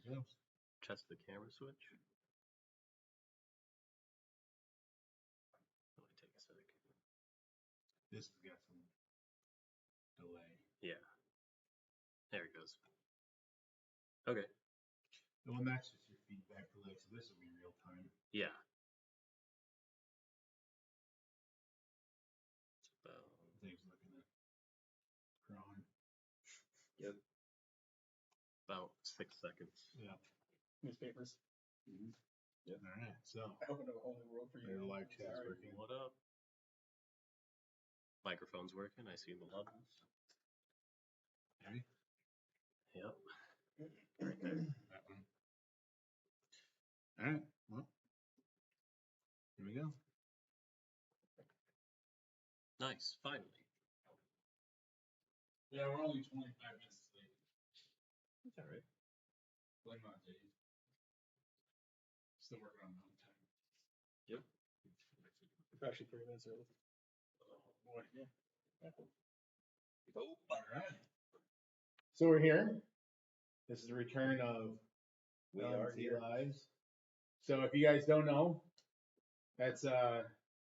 we go. Test the camera switch. Only take a sec. This has got some delay. Yeah. There it goes. Okay. Well, that's just your feedback delay, so this will be real time. Yeah. Dave's looking at crawling. Yep. About 6 seconds. Yeah. Newspapers. Mm-hmm. Yep. All right. So I opened up a whole new world for you. your live chat's working. What up? Microphone's working. I see the levels. Ready? Yep. That one. All right. Well, here we go. Nice. Finally. Yeah, we're only 25 minutes late. That's all right. Blame on Dave. Still working on time. Yep. We're actually 3 minutes early. Oh boy. Yeah. Oh, all right. So we're here. This is the return of We are LMT here. Lives. So if you guys don't know, that's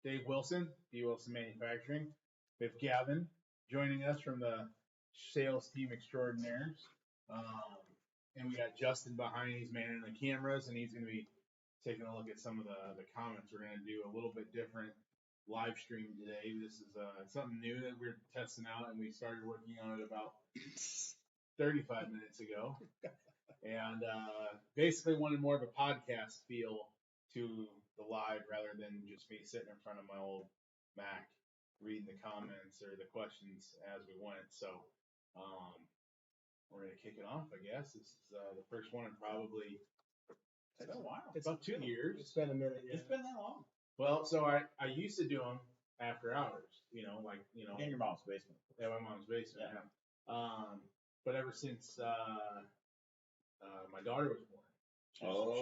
Dave Wilson, D Wilson Manufacturing, with Gavin joining us from the sales team extraordinaires. And we got Justin behind, he's manning the cameras, and he's going to be taking a look at some of the comments. We're going to do a little bit different live stream today. This is something new that we're testing out, and we started working on it about 35 minutes ago. And basically wanted more of a podcast feel to the live rather than just me sitting in front of my old Mac reading the comments or the questions as we went. So we're going to kick it off, I guess. This is the first one in probably It's been a while. it's about 2 years. It's been a minute. Yeah. It's been that long. Well, so I used to do them after hours, in your mom's basement. Yeah, my mom's basement. Yeah. Yeah. But ever since my daughter was born,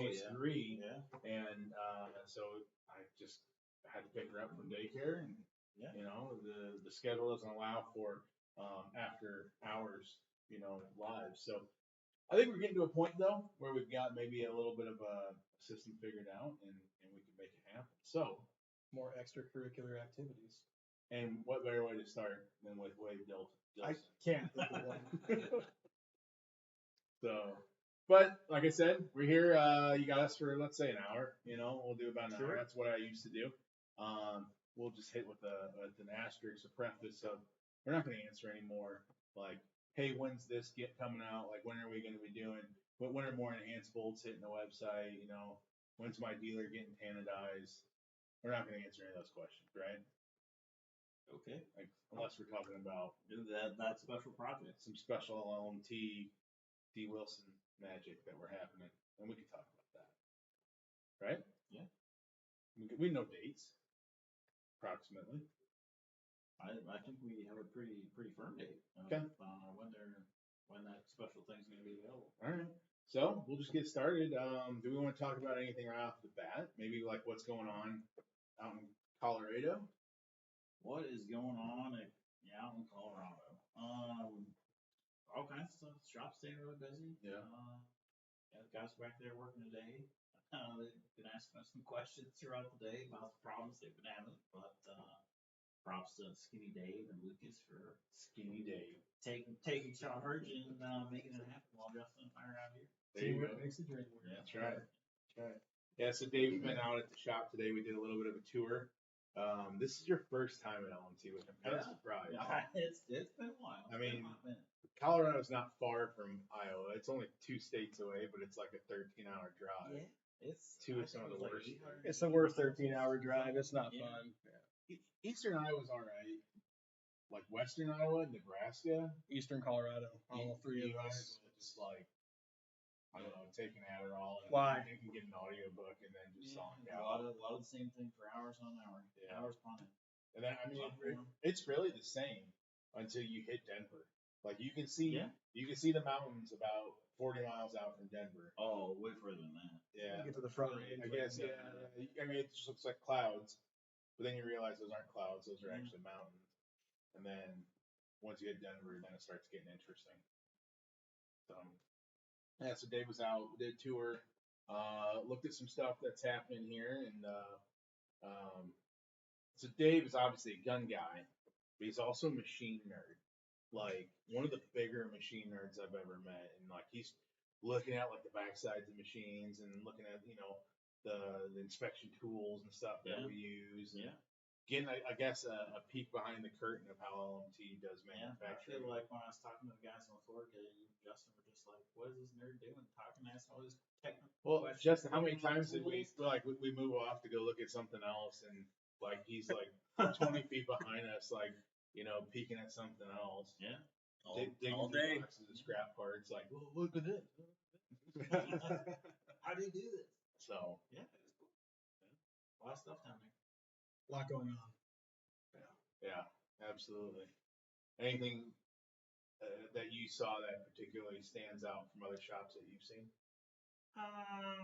she's 3, Yeah. and so I just had to pick her up from daycare, and the schedule doesn't allow for after hours, live. So I think we're getting to a point though where we've got maybe a little bit of a system figured out, and we can make it happen. So More extracurricular activities. and what better way to start than with Wade Dilson? I can't think of one. So, but like I said, we're here. You got us for, let's say, an hour. We'll do about an hour. That's what I used to do. We'll just hit with an asterisk, a preface of we're not going to answer anymore. Like, hey, when's this coming out? Like, when are we going to be doing? When are more enhanced bolts hitting the website? When's my dealer getting tanadized? We're not going to answer any of those questions, right? Okay. Like, unless we're talking about That special project. some special LMT D Wilson magic that we're happening, and we could talk about that, right? Yeah. We know dates, approximately. I think we have a pretty firm date. Okay. When that special thing's going to be available. All right. So we'll just get started. Do we want to talk about anything right off the bat? Maybe like what's going on out in Colorado? What is going on out in Colorado? All kinds of stuff. Shop's staying really busy. Yeah. The guys back there working today. They've been asking us some questions throughout the day about the problems they've been having. But props to Skinny Dave and Lucas for Skinny Dave taking charge and making it happen while Justin and I are out here. There you go. Makes the dream work. Yeah, That's right. That's right. Yeah. So Dave's been out at the shop today. We did a little bit of a tour. This is your first time at LMT, which I'm kind of surprised. It's been a while. I mean, Colorado's not far from Iowa. It's only 2 states away, but it's like a 13-hour drive. Yeah, it's Two of some of the worst. It's the worst 13-hour drive. It's not fun. Eastern Iowa's all right. Like Western Iowa, Nebraska, Eastern Colorado. All 3 of us. Just like, I don't know, take an Adderall and Why? you can get an audiobook and then just song a out. lot of the same thing for hours on hour. Yeah. Hours upon it. And then it's really the same until you hit Denver. Like you can see the mountains about 40 miles out from Denver. Oh, way further than that. Yeah. You get to the front range. I guess. Yeah. I mean, it just looks like clouds, but then you realize those aren't clouds; those are actually mountains. And then once you hit Denver, then it starts getting interesting. So, Yeah, so Dave was out, did a tour, looked at some stuff that's happening here, and so Dave is obviously a gun guy, but he's also a machine nerd. Like one of the bigger machine nerds I've ever met, and like he's looking at like the backsides of machines and looking at the inspection tools and stuff that Yeah. we use. And Yeah. getting I guess a peek behind the curtain of how LMT does Yeah, I manufacturing. feel like when I was talking to the guys on the floor today, you and Justin were just like, what is this nerd doing? Talking, asking all these technical Well, questions. Justin, how many looking at times did we tools. like we move off to go look at something else, and like he's like 20 feet behind us, like peeking at something else. Yeah. Digging all through day. boxes of scrap parts, like, well, look at this. How do you do this? So Yeah, it was cool. Yeah. A lot of stuff down there. A lot going on. yeah, absolutely. Anything that you saw that particularly stands out from other shops that you've seen? I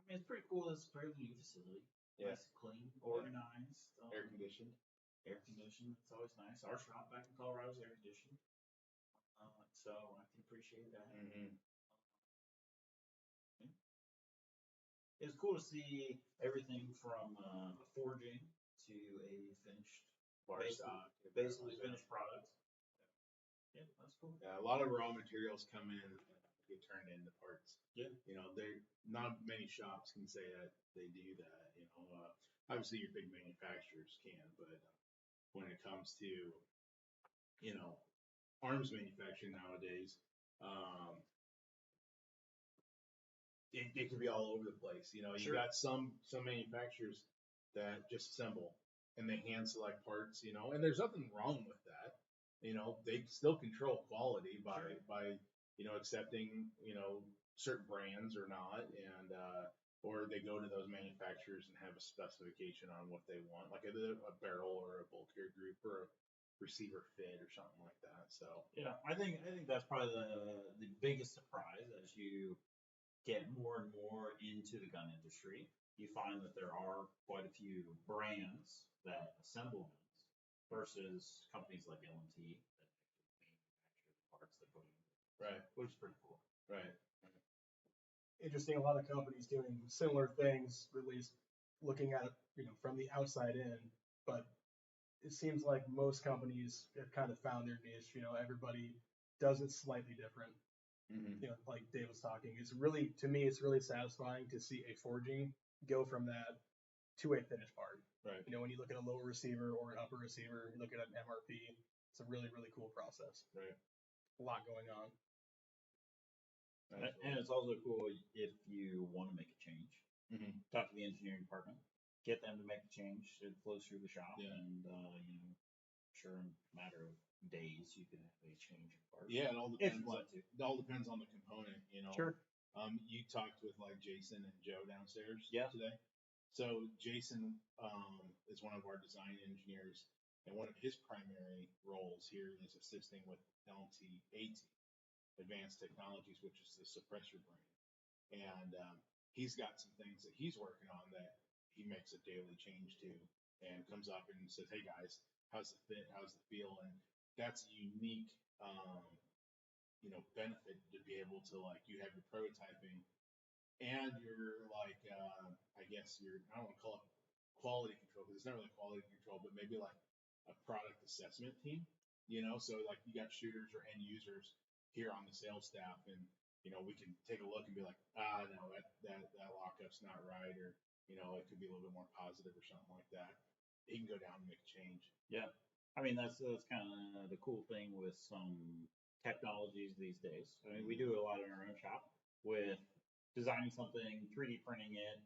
mean, it's pretty cool. It's a fairly new facility. Yeah. Nice, clean, organized. Air conditioned. Air conditioned. It's always nice. Our shop back in Colorado is air conditioned. So I can appreciate that. Mm-hmm. It was cool to see everything from forging to a finished, Bar basically- stock. basically finished product. Yeah, that's cool. Yeah, a lot of raw materials come in and get turned into parts. Yeah. There not many shops can say that they do that. Obviously your big manufacturers can, but when it comes to arms manufacturing nowadays, it can be all over the place. You Sure. got some manufacturers that just assemble and they hand select parts. And there's nothing wrong with that. They still control quality by accepting certain brands or not, and or they go to those manufacturers and have a specification on what they want, like a barrel or a bulkhead group or a receiver fit or something like that. So Yeah, I think that's probably the biggest surprise as you get more and more into the gun industry. You find that there are quite a few brands that assemble guns versus companies like LMT that actually manufacture the parts that go in. right, Which is pretty cool. right. Interesting. A lot of companies doing similar things, at least looking at it, from the outside in. But it seems like most companies have kind of found their niche. Everybody does it slightly different. Mm-hmm. Like Dave was talking, to me, it's really satisfying to see a forging go from that to a finished part. Right. When you look at a lower receiver or an upper receiver, you look at an MRP, it's a really, really cool process. Right. A lot going on. And it's also cool if you want to make a change. Mm-hmm. Talk to the engineering department, get them to make the change. It flows through the shop, Yeah. and sure, in a matter of days, you can have a change of part. Yeah, it all If depends. you want to. It all depends on the component. Sure. You talked with like Jason and Joe downstairs today. So Jason is one of our design engineers, and one of his primary roles here is assisting with LMT AT, Advanced Technologies, which is the suppressor brand. And he's got some things that he's working on that he makes a daily change to, and comes up and says, "Hey guys, how's the fit? How's the feel?" And that's a unique, benefit to be able to you have your prototyping, and you're I guess I don't want to call it quality control because it's not really quality control, but maybe like a product assessment team. So you got shooters or end users here on the sales staff, and we can take a look and be like, no, that lockup's not right, or it could be a little bit more positive or something like that. He can go down and make a change. Yeah, I mean that's kind of the cool thing with some technologies these days. I mean, we do a lot in our own shop with designing something, 3D printing it,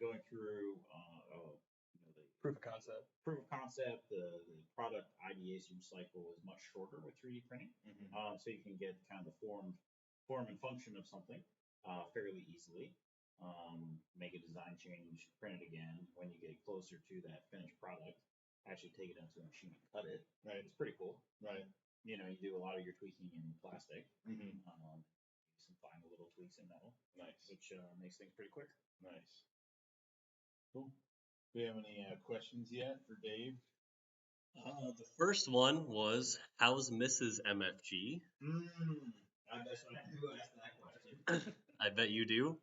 going through the Proof of concept. The product ideation cycle is much shorter with 3D printing. Mm-hmm. So you can get kind of the form and function of something fairly easily. Make a design change, print it again. When you get closer to that finished product, actually take it into a machine and cut it. Right. It's pretty cool. Right. You do a lot of your tweaking in plastic. Mm-hmm. Some final little tweaks in metal. Nice. Which makes things pretty quick. Nice. Cool. Do we have any questions yet for Dave? The first one was, how's Mrs. Mfg? I guess I knew who asked that I bet you do.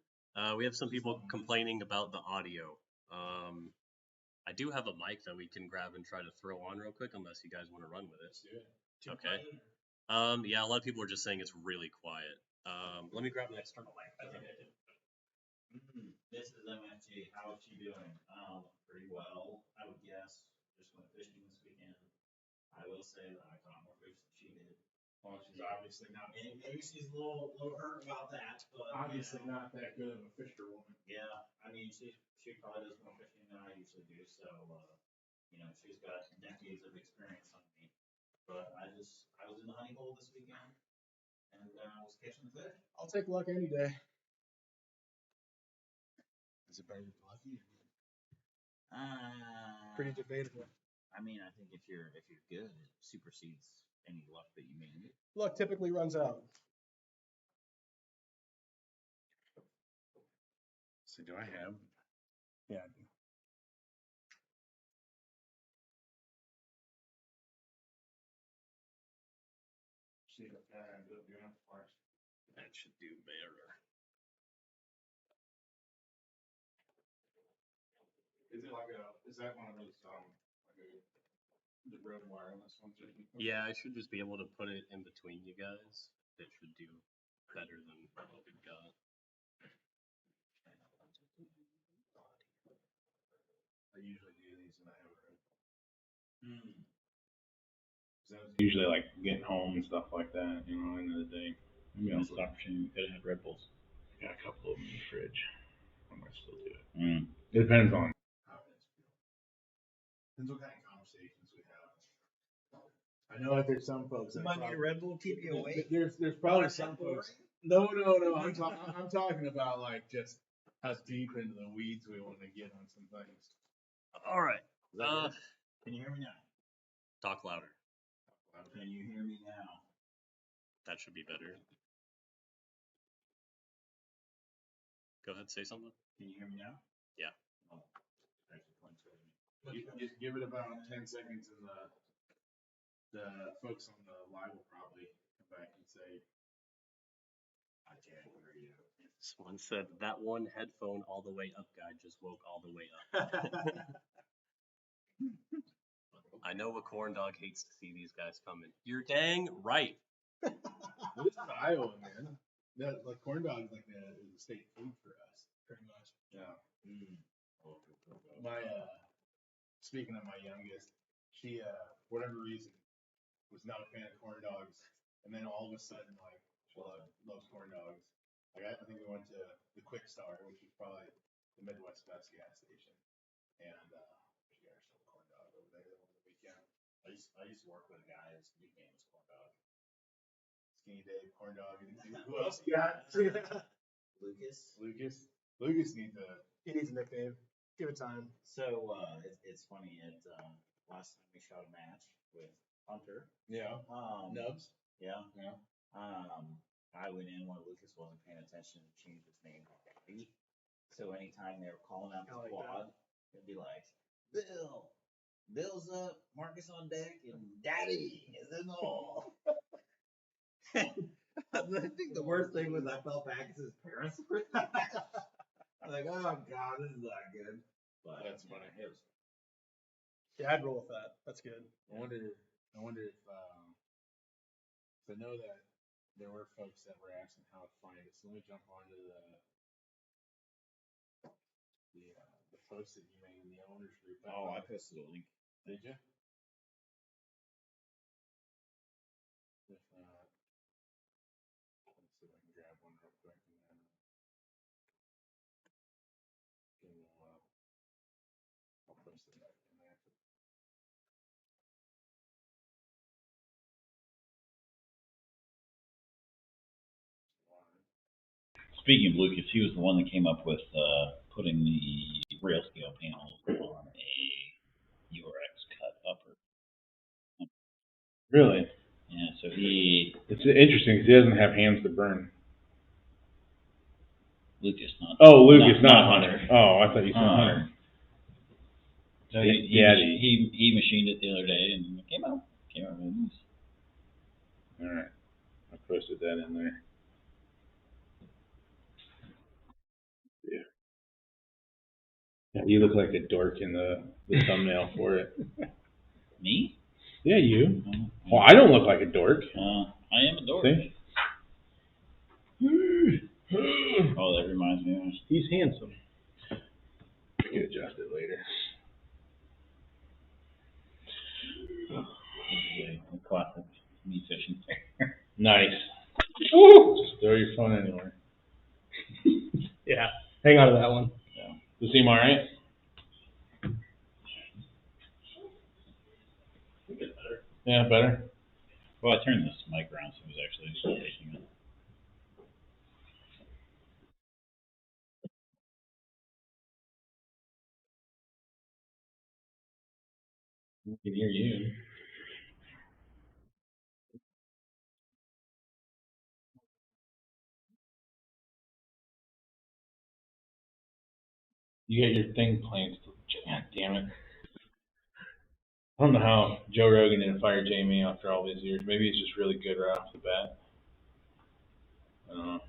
We have some people complaining about the audio. I do have a mic that we can grab and try to throw on real quick, unless you guys want to run with it. Okay. Yeah, a lot of people are just saying it's really quiet. Let me grab an external mic. This is MFG. How is she doing? Pretty well, I would guess. Just went fishing this weekend. I will say that I caught more fish than she did. Well, she's obviously not. And maybe she's a little hurt about that, but Obviously not that good of a fisherwoman. yeah, I mean she probably does more fishing than I usually do, so she's got decades of experience on me. But I was in the honey hole this weekend and I was catching the fish. I'll take luck any day. Is it better than lucky? Pretty debatable. I mean, I think if you're good, it supersedes any luck that you may need. Luck typically runs out. So do I have? Yeah, I do. See if I ended up doing it for us. That should do better. Is it like is that one of those, the Rode wireless ones? Yeah, I should just be able to put it in between you guys. It should do better than what we've got. I usually do these when I have it. That's usually like getting home and stuff like that, end of the day. Maybe also the opportunity we could have had Red Bulls. Got a couple of them in the fridge. I might still do it. It depends on how it is. Depends what kind of conversations we have. I know that there's some folks that Somebody need a Red Bull to keep you awake? There's probably some folks. No. I'm talking about like just how deep into the weeds we want to get on some things. All right. Can you hear me now? Talk louder. Can you hear me now? That should be better. Go ahead, say something. Can you hear me now? Yeah. Oh, actually, Just give it about 10 seconds, and the folks on the live will probably come back and say, I can't hear you. Someone said that one headphone all the way up guy just woke all the way up. I know a corn dog hates to see these guys coming. You're dang right. This is Iowa, man. That like corn dog is like the state food for us, pretty much. Yeah. My speaking of my youngest, she for whatever reason was not a fan of corn dogs, and then all of a sudden like she loves corn dogs. Like I think we went to the Quick Star, which is probably the Midwest best gas station, and she got herself a corn dog over there over the weekend. I used to work with a guy whose nickname was Corn Dog. Skinny Dave, corn dog. Who else you got? Lucas. Lucas needs He needs a nickname. Give it time. So it's funny. Last time we shot a match with Hunter. Yeah. Nubs. Yeah. I went in when Lucas wasn't paying attention and changed his name to Daddy. So anytime they were calling out the squad, it'd be like, Bill's up, Marcus on deck, and Daddy is in the hole. I think the worst thing was I felt bad because his parents were there. I was like, oh god, this is not good. But That's funny. It was Yeah, I'd roll with that. That's good. I wonder if I know that there were folks that were asking how to find it. So let me jump onto the post that you made in the owners group. Oh, I posted a link. Did you? If not, let's see if I can grab one real quick and then I'll post it back in there. Speaking of Lucas, he was the one that came up with putting the rail scale panels on a URX cut upper. Really? Yeah, so he. It's interesting because he doesn't have hands to burn. Lucas, not. Oh, Lucas, not Hunter. Oh, I thought you said Hunter. So he machined it the other day and came out really nice. All right, I posted that in there. You look like a dork in the thumbnail for it. Me? Yeah, you. Oh, Well, I don't look like a dork. I am a dork. See? Oh, that reminds me of He's handsome. I can adjust it later. a classic me fishing. Nice. Just throw your phone anywhere. Yeah, hang on to that one. Yeah. Does it seem alright? Yeah, better. Well, I turned this mic around, so it was actually taking it. I can hear you. You got your thing playing. God damn it. I don't know how Joe Rogan didn't fire Jamie after all these years. Maybe he's just really good right off the bat. I don't know.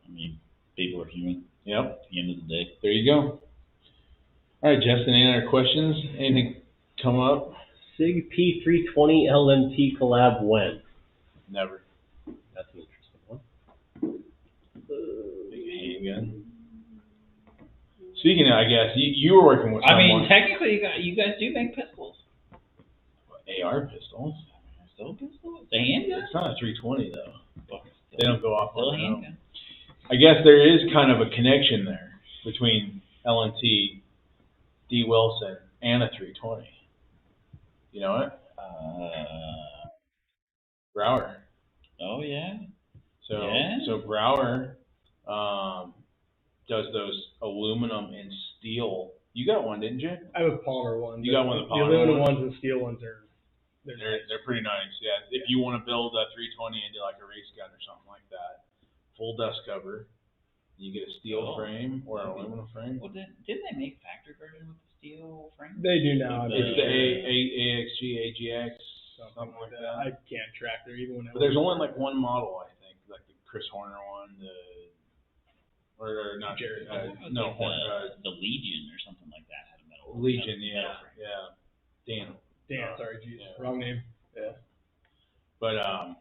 I mean, people are human. Yep. At the end of the day. There you go. All right, Justin, any other questions? Anything come up? SIG P320 LMT collab when? Never. That's an interesting one. Big handgun. Speaking of, I guess, you were working with someone. I mean, technically, you guys do make pistols. AR pistols. Still pistols? The handgun? It's not a 320, though. Well, They don't go off still on a their own. handgun. I guess there is kind of a connection there between LMT, D Wilson, and a 320. You know it? Brower. Oh, yeah. So Yeah. so Brower does those aluminum and steel. You got one, didn't you? I have a Palmer one. You got one of the The Palmer aluminum ones? ones and steel ones are They're pretty nice. Yeah. If you want to build a 320 into like a race gun or something like that, full dust cover. You get a steel frame or an aluminum frame. Well, didn't they make factory version with the steel frame? They do now. It's the AXG, AGX, something like that. I can't track there even when I. But there's only like one model, I think, like the Chris Horner one, or not Jared. no, The Legion or something like that had a metal. Legion, metal yeah, frame. Dan, sorry, geez, yeah. wrong name. Yeah. But I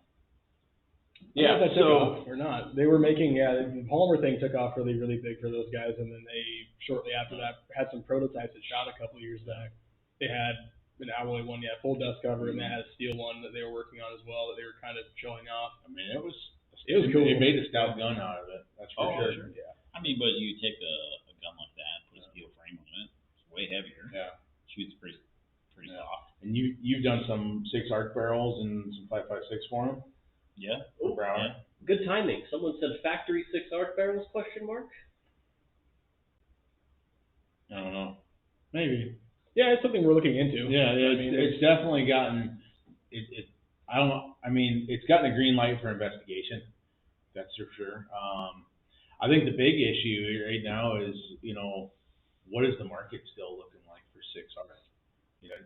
don't know if that took off or not. They were making, the Palmer thing took off really, really big for those guys, and then they shortly after that had some prototypes that shot a couple years back. They had an alloy one, full dust cover, and they had a steel one that they were working on as well that they were kind of showing off. I mean, it was cool. They made a stout gun out of it. That's for sure. Yeah. I mean, but you take a gun like that, put a steel frame on it, it's way heavier. Yeah. Shoots pretty soft. And you've done some 6 arc barrels and some 5.56 for them. Yeah. For Brower. Yeah. Good timing. Someone said factory 6 arc barrels, question mark? I don't know. Maybe. Yeah, it's something we're looking into. Yeah, it's definitely gotten it. I don't know. I mean, it's gotten a green light for investigation. That's for sure. I think the big issue right now is, what is the market still looking like for 6 arc?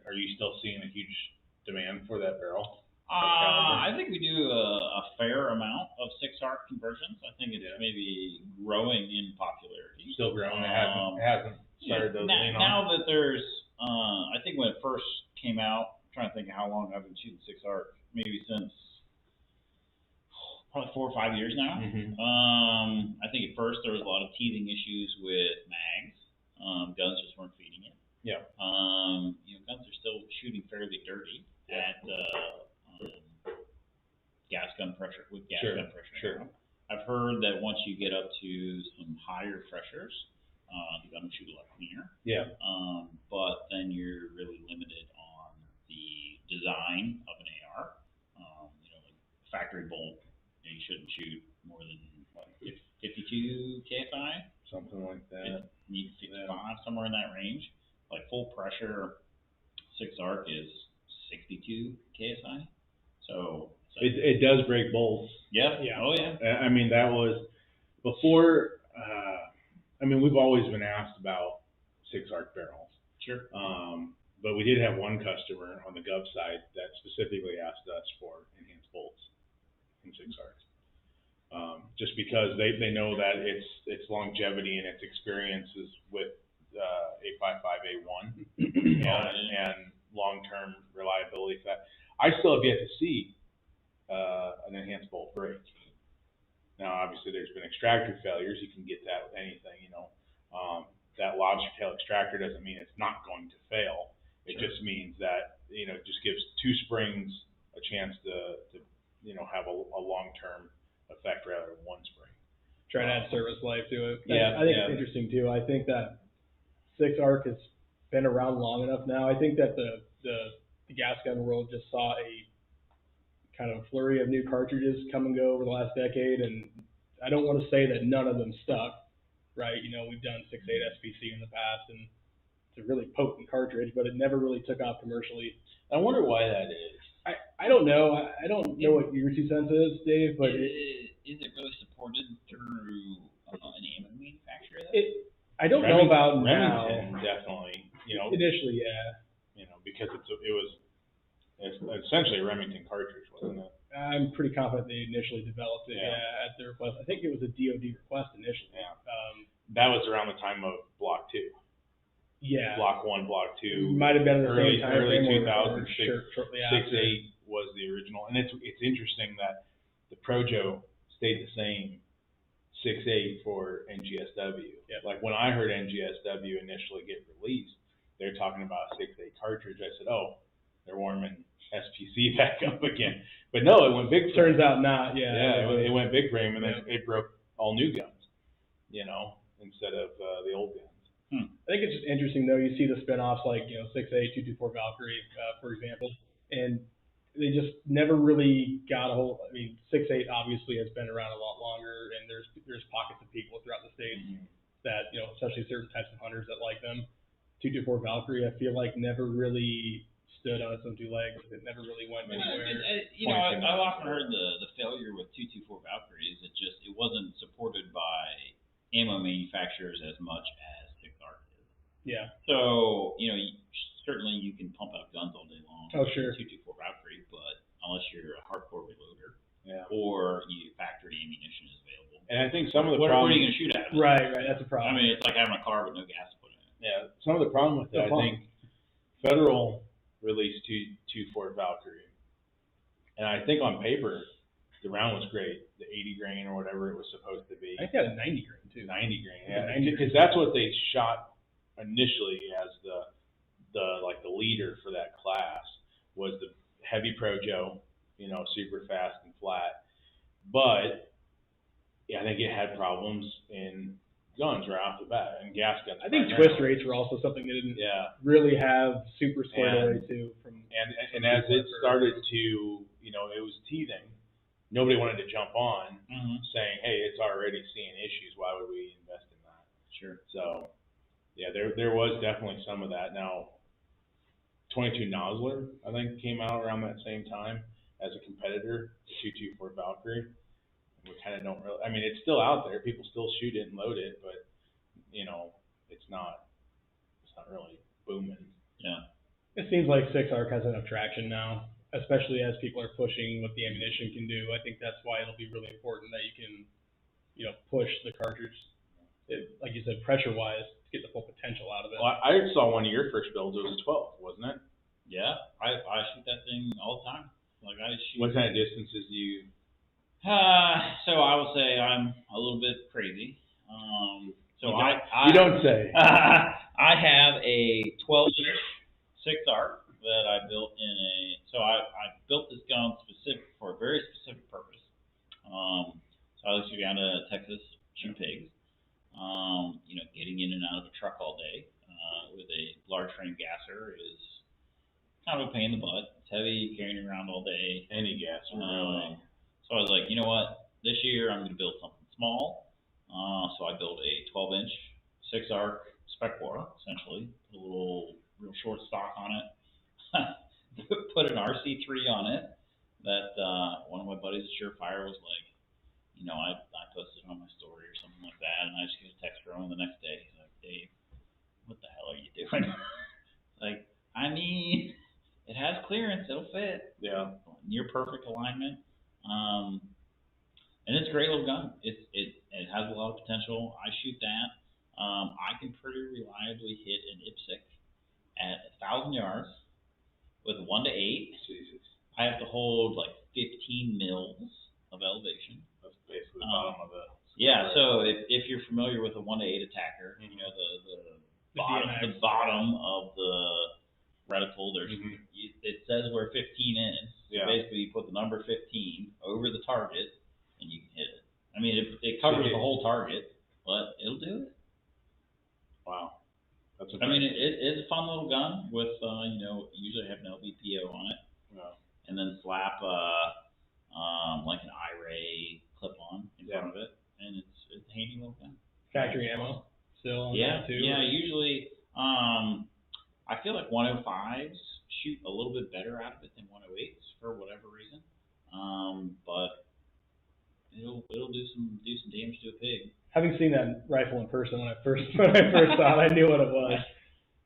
Are you still seeing a huge demand for that barrel? I think we do a fair amount of 6 arc conversions. I think it's maybe growing in popularity. Still growing. It hasn't started to lean on. Now that there's, I think when it first came out, I'm trying to think of how long I've been shooting 6 arc, maybe since probably 4 or 5 years now. Mm-hmm. I think at first there was a lot of teething issues with mags. Guns just weren't feeding it. Yeah. Guns are still shooting fairly dirty at gas gun pressure with gas gun pressure. Sure. I've heard that once you get up to some higher pressures, the gun will shoot a lot cleaner. Yeah. But then you're really limited on the design of an AR. Like factory bolt, you shouldn't shoot more than 52 KSI. Something like that. Need 55, somewhere in that range. Like full pressure 6 arc is 62 KSI. So it does break bolts. Yeah. Oh yeah. I mean, that was before. We've always been asked about 6 arc barrels. Sure. But we did have one customer on the Gov side that specifically asked us for enhanced bolts in 6 arc. Just because they know that its longevity and its experiences with 855A1 and long-term reliability for that. I still have yet to see an enhanced bolt brake. Now, obviously, there's been extractor failures. You can get that with anything, you know. That lobster tail extractor doesn't mean it's not going to fail. It just means that, you know, it just gives two springs a chance to you know, have a long-term effect rather than one spring. Try to add service life to it. Yeah, I think it's interesting too. I think that 6-arc has been around long enough now. I think that the gas gun world just saw a kind of flurry of new cartridges come and go over the last decade, and I don't want to say that none of them stuck, right? You know, we've done 6.8 SPC in the past, and it's a really potent cartridge, but it never really took off commercially. I wonder why that is. I don't know. I don't know what your 2 cents is, Dave, but is it really supported through an ammo manufacturer? I don't know about Remington, now. Definitely, you know. Initially, yeah. You know, because it's essentially a Remington cartridge, wasn't it? I'm pretty confident they initially developed it, at their request. I think it was a DoD request initially. Yeah. That was around the time of Block 2. Yeah. Block 1, Block 2. Might have been in the early same time frame. 2000, Shortly after. 6.8 was the original, and it's interesting that the Projo stayed the same 6.8 for NGSW. Yep. Like when I heard NGSW initially get released, they're talking about a 6.8 cartridge. I said, oh, they're warming SPC back up again. But no, it went big frame. Turns out not, yeah. Yeah, it went big frame, and then it broke all new guns, you know, instead of the old guns. I think it's just interesting, though. You see the spin-offs like, you know, 6.8, 224 Valkyrie, for example, and they just never really got a hold. I mean, 6.8 obviously has been around a lot longer, and there's pockets of people throughout the states that, you know, especially certain types of hunters that like them. 224 Valkyrie, I feel like never really stood on its own 2 legs. It never really went anywhere. You know, I've often heard the failure with 224 Valkyrie is it wasn't supported by ammo manufacturers as much as 6-arc is. Yeah. So, you know, certainly you can pump out guns all day long. Oh, sure. 224 Valkyrie, but unless you're a hardcore reloader, Yeah. or factory ammunition is available. And I think some of the what problems. are you going to shoot at? Right, that's a problem. I mean, it's like having a car with no gas to put in it. Yeah, some of the problem with that, I think, Federal released 224 Valkyrie, and I think on paper, the round was great, the 80 grain or whatever it was supposed to be. I think they had a 90 grain too. 90 grain, yeah, 90 because that's what they shot initially as the leader for that class was the heavy Projo, you know, super fast and flat, but yeah, I think it had problems in guns right off the bat and gas guns. I think twist rates were also something they didn't really have super squared away to. And as it started to, you know, it was teething. Nobody wanted to jump on saying, hey, it's already seeing issues. Why would we invest in that? Sure. So, yeah, there was definitely some of that. Now, 22 Nosler, I think, came out around that same time as a competitor to 224 Valkyrie. We kind of don't really, I mean, it's still out there. People still shoot it and load it, but, you know, it's not really booming. Yeah. It seems like 6-arc has enough traction now, especially as people are pushing what the ammunition can do. I think that's why it'll be really important that you can, you know, push the cartridge, like you said, pressure-wise, to get the full potential out of it. Well, I saw one of your first builds. It was a 12, wasn't it? Yeah, I shoot that thing all the time. Like I shoot. What kind of distances do you? So I will say I'm a little bit crazy. You don't say. I have a 12-inch 6-arc that I built so I built this gun for a very specific purpose. So I used to go down to Texas, shoot pigs. You know, getting in and out of a truck all day with a large frame gasser is kind of a pain in the butt. It's heavy, carrying it around all day. Any gasser, really. So I was like, you know what? This year I'm going to build something small. So I built a 12-inch 6-arc spec bore, essentially. Put a little real short stock on it. Put an RC3 on it. That one of my buddies at Surefire was like, you know, I posted on my story or something like that, and I just get a text from him the next day. He's like, Dave, what the hell are you doing? Like, I mean, it has clearance, it'll fit. Yeah. Near perfect alignment. And it's a great little gun. It has a lot of potential. I shoot that. I can pretty reliably hit an IPSC at 1,000 yards with 1 to 8. Jesus. I have to hold like 15 mils of elevation. That's basically the bottom of the. Yeah, so if you're familiar with a 1 to 8 attacker, you know the bottom of the reticle, there's it says where 15 is. So basically, you put the number 15 over the target, and you can hit it. I mean, it covers the whole target, but it'll do it. Wow. That's I mean, it's a fun little gun with usually have an LVPO on it, and then slap like an I-ray clip on in front of it, and it's a handy little gun. Factory ammo still on Yeah, that too? yeah. Usually, I feel like 105s shoot a little bit better out of it than 108s for whatever reason. But it'll do some damage to a pig. Having seen that rifle in person when I first saw it, I knew what it was,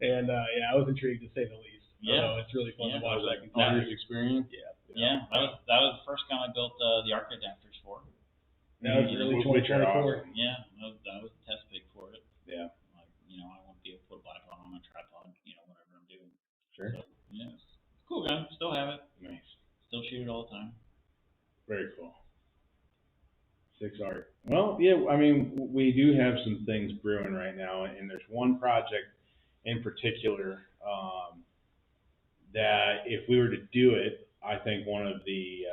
and I was intrigued to say the least. Yeah, it's really fun to watch that. Years experience. Yeah. That was the first gun I built the arc adapters for. That was really 2024. Yeah, that was the test pig for it. Yeah. Like, I want to be able to put a black on my tripod, whatever I'm doing. Sure. So, yeah, it's a cool gun. Still have it. Nice. Still shoot it all the time. Very cool. 6 art. Well, yeah, I mean, we do have some things brewing right now, and there's one project in particular that if we were to do it, I think one of the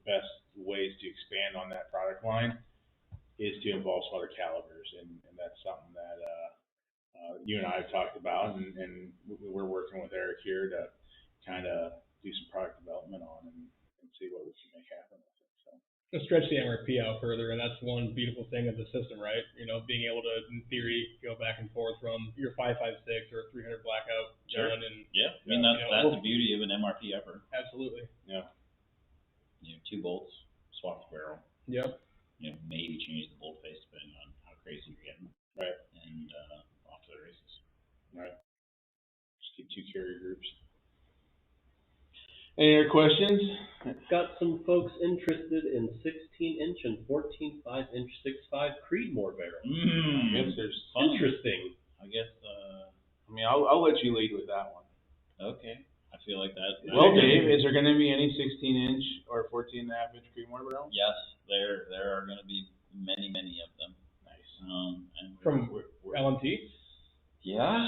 best ways to expand on that product line is to involve some other calibers, and that's something that you and I have talked about, and we're working with Eric here to kind of do some product development on and see what we can make happen with it. So. To stretch the MRP out further, and that's one beautiful thing of the system, right? Being able to, in theory, go back and forth from your 5.56 or 300 blackout gun, and I mean that's the beauty of an MRP upper. Absolutely. Yeah. 2 bolts, swap the barrel. Yep. Maybe change the bolt face depending on how crazy you're getting. Right. And off to the races. Right. Just keep 2 carrier groups. Any other questions? Got some folks interested in 16-inch and 14.5-inch 6.5 Creedmoor barrels. I guess there's Interesting. I guess. I mean, I'll let you lead with that one. Okay. I feel like that. Well, Dave, is there going to be any 16-inch or 14.5-inch Creedmoor barrels? Yes, there are going to be many of them. Nice. And From we're LMT? Yeah.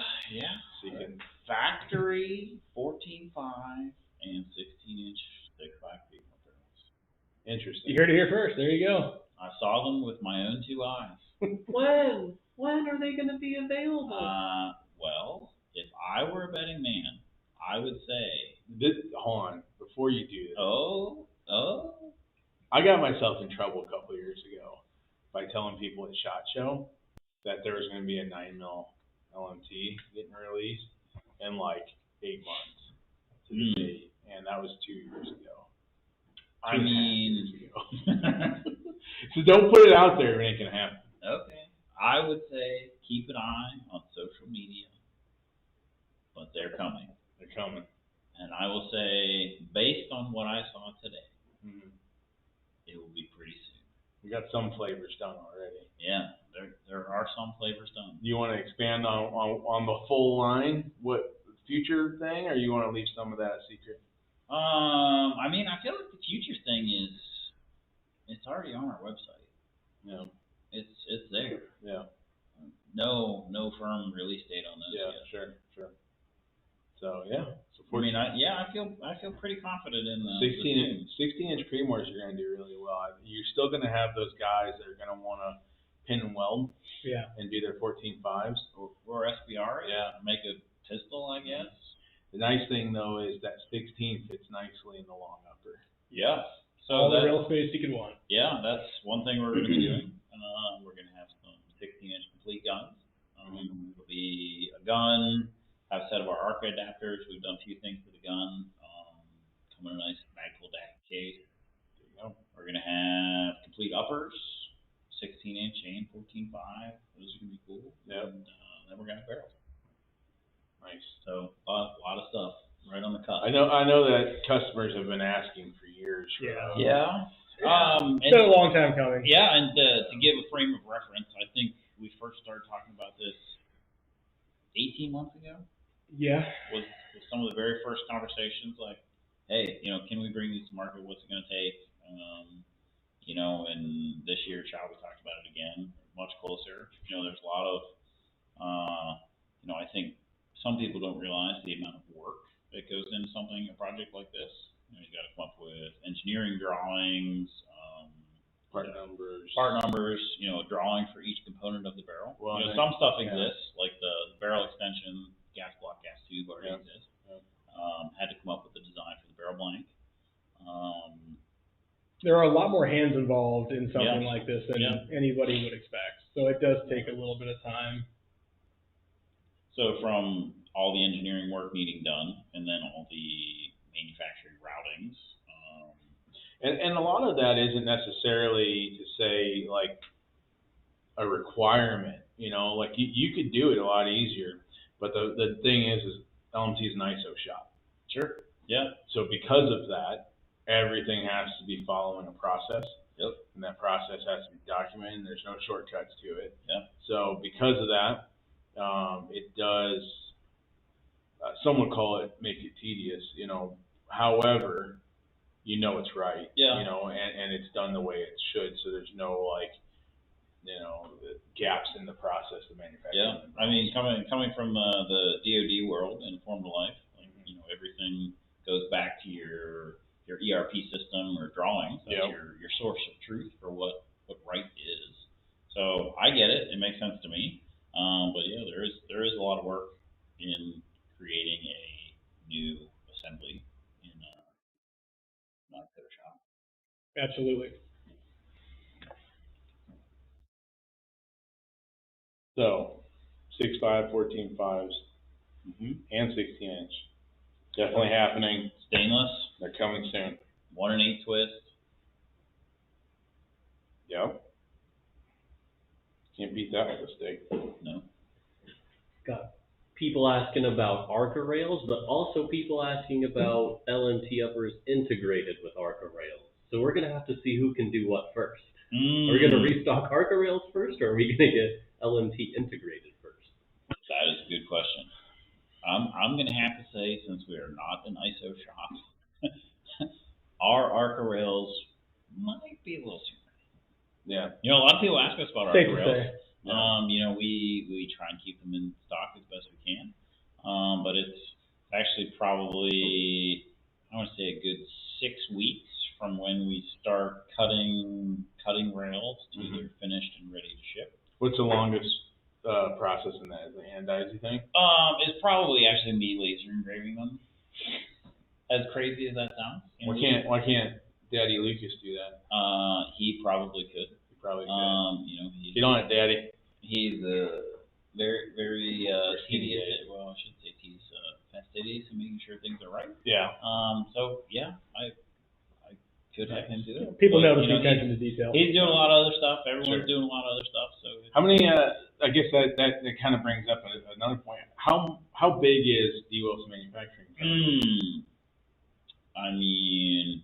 So you can Factory 14.5 and 16-inch 6.5 Creedmoor barrels. Interesting. You heard it here first. There you go. I saw them with my own 2 eyes. When are they going to be available? Well, if I were a betting man, I would say. Hold on, before you do this. Oh. I got myself in trouble a couple of years ago by telling people at SHOT Show that there was going to be a 9mm LMT getting released in like 8 months to the date, and that was 2 years ago. I mean, so don't put it out there; it ain't gonna happen. Okay, I would say keep an eye on social media, but they're coming. They're coming. And I will say, based on what I saw today, it will be pretty soon. We got some flavors done already. Yeah, there are some flavors done. Do you want to expand on the full line, what future thing, or you want to leave some of that a secret? I mean, I feel like the future thing is, it's already on our website. Yeah. It's there. Yeah. No firm release date on this yet. Sure. So yeah. So I mean, I feel pretty confident in the 16-inch Creedmoors are going to do really well. You're still going to have those guys that are going to want to pin and weld. Yeah. And do their 14.5s or SBR. Yeah. Make a pistol, I guess. The nice thing though is that 16 fits nicely in the long upper. Yeah. So all the rail space you could want. Yeah, that's one thing we're going to be doing. We're going to have some 16-inch complete guns. It'll be a gun, have a set of our arc adapters. We've done a few things to the gun. Come in a nice Magpul DAC case. There you go. We're going to have complete uppers, 16-inch and 14.5. Those are going to be cool. Yep. And then we're going to have barrels. Nice. So a lot of stuff right on the cusp. I know that customers have been asking for years. Yeah. It's been a long time coming. Yeah, and to give a frame of reference, I think we first started talking about this Yeah. was some of the very first conversations, like, hey, you know, can we bring these to market? What's it going to take? You know, and this year, we talked about it again, much closer. You know, there's a lot of, you know, I think some people don't realize the amount of work that goes into something, a project like this. You know, you got to come up with engineering drawings, Part numbers. You know, drawing for each component of the barrel. Well, you know, some stuff exists, like the barrel extension, gas block, gas tube already exists. Yeah. Had to come up with the design for the barrel blank. There are a lot more hands involved in something Yeah. like this than Yeah. anybody would expect. So it does take a little bit of time. So from all the engineering work needing done, and then all the manufacturing routings. And a lot of that isn't necessarily to say like a requirement, you know, like you could do it a lot easier, but the thing is LMT is an ISO shop. Sure. Yeah. So because of that, everything has to be following a process. Yep. And that process has to be documented. There's no shortcuts to it. Yep. So because of that, it does, some would call it make it tedious, you know, however, you know it's right. Yeah. You know, and it's done the way it should, so there's no like, you know, gaps in the process of manufacturing. Yeah. I mean, coming from the DoD world and form of life, like, you know, everything goes back to your ERP system or drawings. That's your source of truth for what right is. So I get it. It makes sense to me. But yeah, there is a lot of work in creating a new assembly in not a fitter shop. Absolutely. So 6.5, 14.5s, and 16-inch. Definitely happening. Stainless. They're coming soon. 1 1/8 twist. Yep. Can't beat that with a stick. No. Got people asking about ARCA rails, but also people asking about LMT uppers integrated with ARCA rails. So we're going to have to see who can do what first. Are we going to restock ARCA rails first, or are we going to get LMT integrated first? That is a good question. I'm going to have to say, since we are not an ISO shop, our ARCA rails might be a little sooner. Yeah. You know, a lot of people ask us about Safe ARCA to rails. say. You know, we try and keep them in stock as best we can. But it's actually probably, I want to say, a good 6 weeks from when we start cutting rails to they're finished and ready to ship. What's the longest process in that? Is it hand dyes, you think? It's probably actually me laser engraving them. As crazy as that sounds. Why can't Daddy Lucas do that? He probably could. He probably could. You know, Get on it, Daddy. he's very tedious. Well, I shouldn't say tedious. Fastidious and making sure things are right. Yeah. So yeah, I could have him do it. People But, notice you know, the attention to detail. He's doing a lot of other stuff. Everyone's doing a lot of other stuff. So How many? I guess that kind of brings up another point. How big is D Wilson Manufacturing? I mean,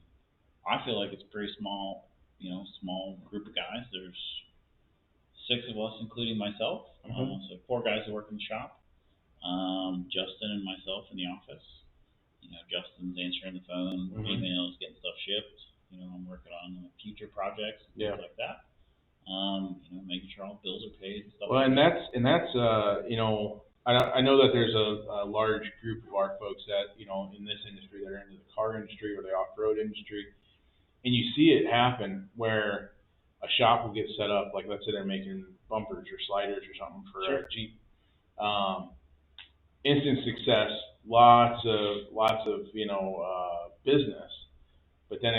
I feel like it's pretty small. You know, small group of guys. There's 6 of us, including myself. So 4 guys that work in the shop. Justin and myself in the office. You know, Justin's answering the phone, emails, getting stuff shipped. You know, I'm working on future projects and things like that. You know, making sure all bills are paid and stuff. Well, and that's you know, I know that there's a large group of our folks that, you know, in this industry that are into the car industry or the off-road industry, and you see it happen where a shop will get set up, like let's say they're making bumpers or sliders or something for a Jeep. Instant success, lots of you know business, but then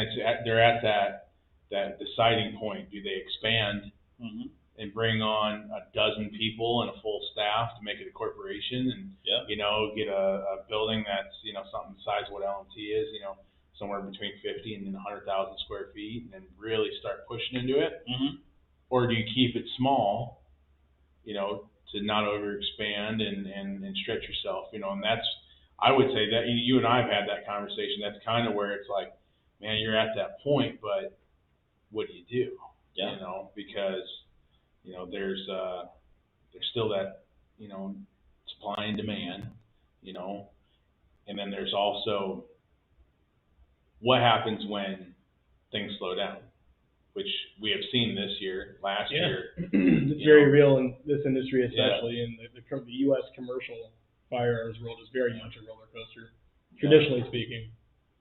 they're at that deciding point. Do they expand and bring on a dozen people and a full staff to make it a corporation and you know get a building that's, you know, something the size of what LMT is, you know, somewhere between 50 and 100,000 square feet, and then really start pushing into it? Or do you keep it small, you know, to not overexpand and stretch yourself, you know? And that's, I would say that you and I have had that conversation. That's kind of where it's like, man, you're at that point, but what do you do? You know, because, you know, there's still that, you know, supply and demand. you know, and then there's also what happens when things slow down, which we have seen this year, last year. It's very real in this industry, especially in the U.S. commercial firearms world is very much a roller coaster, traditionally speaking.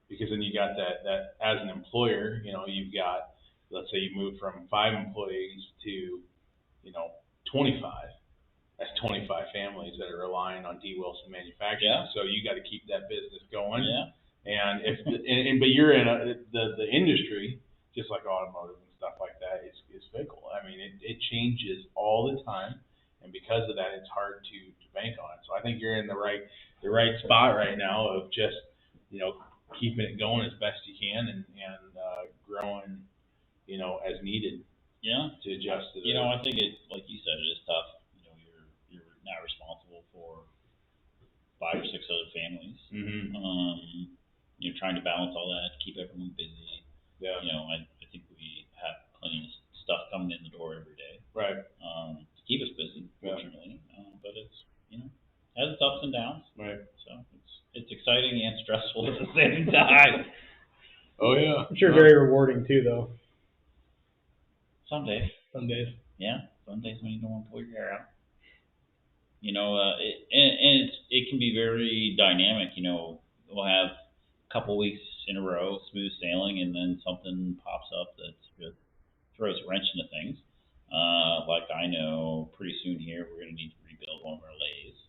Because then you got that as an employer, you know, you've got, let's say you move from 5 employees to, 25. That's 25 families that are relying on D Wilson Manufacturing. Yeah. So you got to keep that business going. Yeah. And but you're in the industry, just like automotive and stuff like that, is fickle. I mean, it changes all the time, and because of that, it's hard to bank on it. So I think you're in the right spot right now of just, keeping it going as best you can and growing, as needed. Yeah. To adjust to the. I think it, like you said, it is tough. You're not responsible for 5 or 6 other families. Mm-hmm. You're trying to balance all that, keep everyone busy. Yeah. I think we have plenty of stuff coming in the door every day. Right. To keep us busy, fortunately. But it's, has its ups and downs. Right. So it's exciting and stressful at the same time. Oh yeah. I'm sure very rewarding too, though. Some days. Some days. Yeah. Some days when you don't want to pull your hair out. It can be very dynamic. We'll have a couple weeks in a row smooth sailing, and then something pops up that just throws a wrench into things. Like I know pretty soon here we're going to need to rebuild one of our lathes.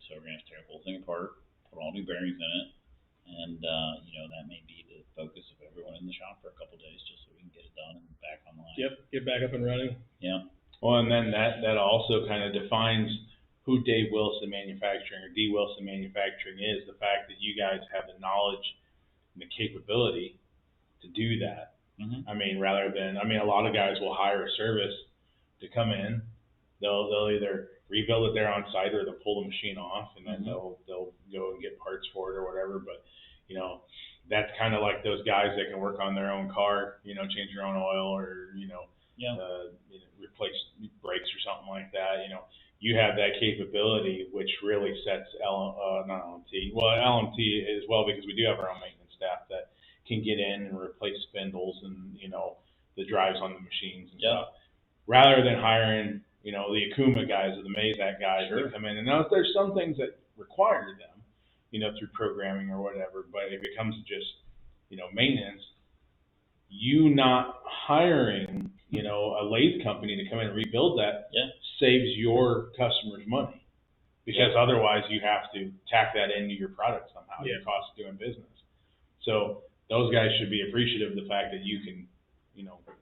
So we're going to have to tear the whole thing apart, put all new bearings in it, and that may be the focus of everyone in the shop for a couple days, just so we can get it done and back online. Yep, get back up and running. Yeah. Well, and then that also kind of defines who Dave Wilson Manufacturing or D Wilson Manufacturing is. The fact that you guys have the knowledge and the capability to do that. Mm-hmm. I mean, a lot of guys will hire a service to come in. They'll either rebuild it there on site or they'll pull the machine off, and then they'll go and get parts for it or whatever. But that's kind of like those guys that can work on their own car, change their own oil or replace brakes or something like that. You have that capability, which really sets LMT. Well, LMT as well, because we do have our own maintenance staff that can get in and replace spindles and the drives on the machines and stuff, rather than hiring the Akuma guys or the Mazak guys that come in. And now there's some things that require them, through programming or whatever. But if it comes to just maintenance, you not hiring a lathe company to come in and rebuild that saves your customers money, because otherwise you have to tack that into your product somehow, your cost of doing business. So those guys should be appreciative of the fact that you can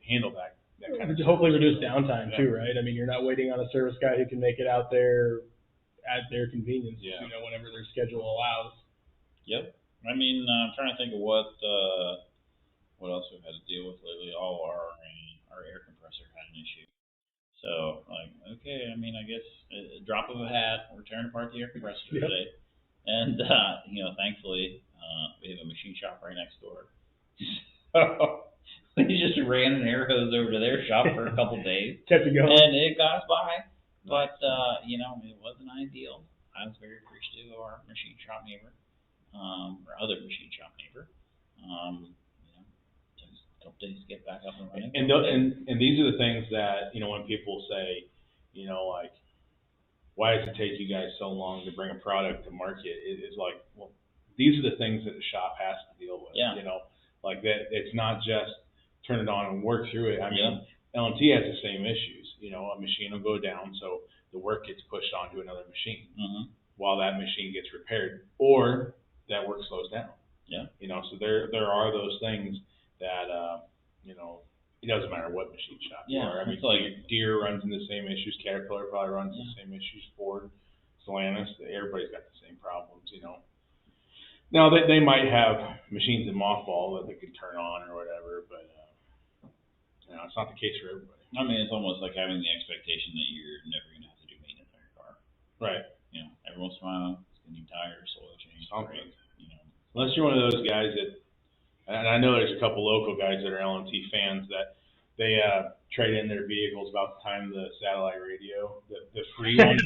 handle that kind of hopefully reduce downtime too, right? I mean, you're not waiting on a service guy who can make it out there at their convenience, whenever their schedule allows. Yep. I mean, I'm trying to think of what else we've had to deal with lately. Our air compressor had an issue. So, okay, I mean, I guess a drop of a hat, we're tearing apart the air compressor today. And, thankfully, we have a machine shop right next door. So, we just ran an air hose over to their shop for a couple days. Kept it going. And it got us by. But, it wasn't ideal. I was very appreciative of our machine shop neighbor, or other machine shop neighbor. Took us a couple days to get back up and running. And these are the things that, when people say, why does it take you guys so long to bring a product to market? It's like, well, these are the things that the shop has to deal with. Yeah. Like that, it's not just turn it on and work through it. I mean, LMT has the same issues. A machine will go down, so the work gets pushed onto another machine while that machine gets repaired, or that work slows down. Yeah. So there are those things that it doesn't matter what machine shop you are. I mean, Deere runs into the same issues. Caterpillar probably runs into the same issues. Ford, Stellantis, everybody's got the same problems. Now they might have machines in mothball that they can turn on or whatever, but it's not the case for everybody. I mean, it's almost like having the expectation that you're never going to have to do maintenance on your car. Right. Every once in a while, it's going to need tires, oil change, brakes, Unless you're one of those guys that, and I know there's a couple local guys that are LMT fans that they trade in their vehicles about the time the satellite radio, the free one,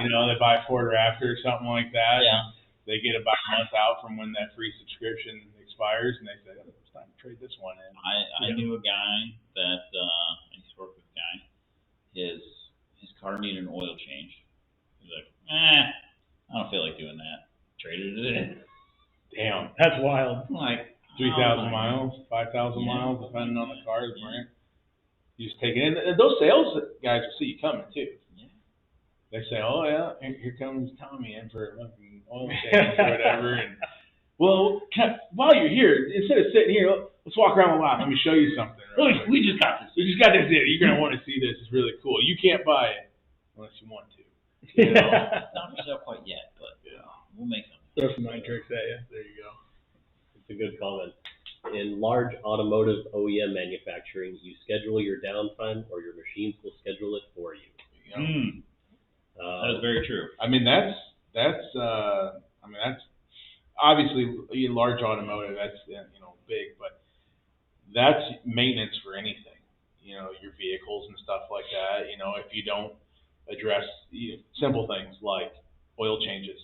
you know, they buy Ford Raptor or something like that. Yeah. They get about a month out from when that free subscription expires, and they say, oh, it's time to trade this one in. I knew a guy that I used to work with a guy. His car needed an oil change. He's like, I don't feel like doing that. Traded it in. Damn. That's wild. I'm like 3,000 miles, 5,000 miles, depending on the car's brand. You just take it in. And those sales guys will see you coming too. Yeah. They say, "Oh yeah, here comes Tommy in for a fucking oil change or whatever." And well, while you're here, instead of sitting here, let's walk around the lot. Let me show you something. Right? We just got this. We just got this in. You're gonna want to see this. It's really cool. You can't buy it unless you want to. You know? It's not for sale quite yet, but we'll make something. Throw some mind tricks at you. There you go. It's a good comment. In large automotive OEM manufacturing, you schedule your downtime or your machines will schedule it for you. That is very true. I mean, that's obviously in large automotive, that's, you know, big, but that's maintenance for anything, you know, your vehicles and stuff like that. You know, if you don't address simple things like oil changes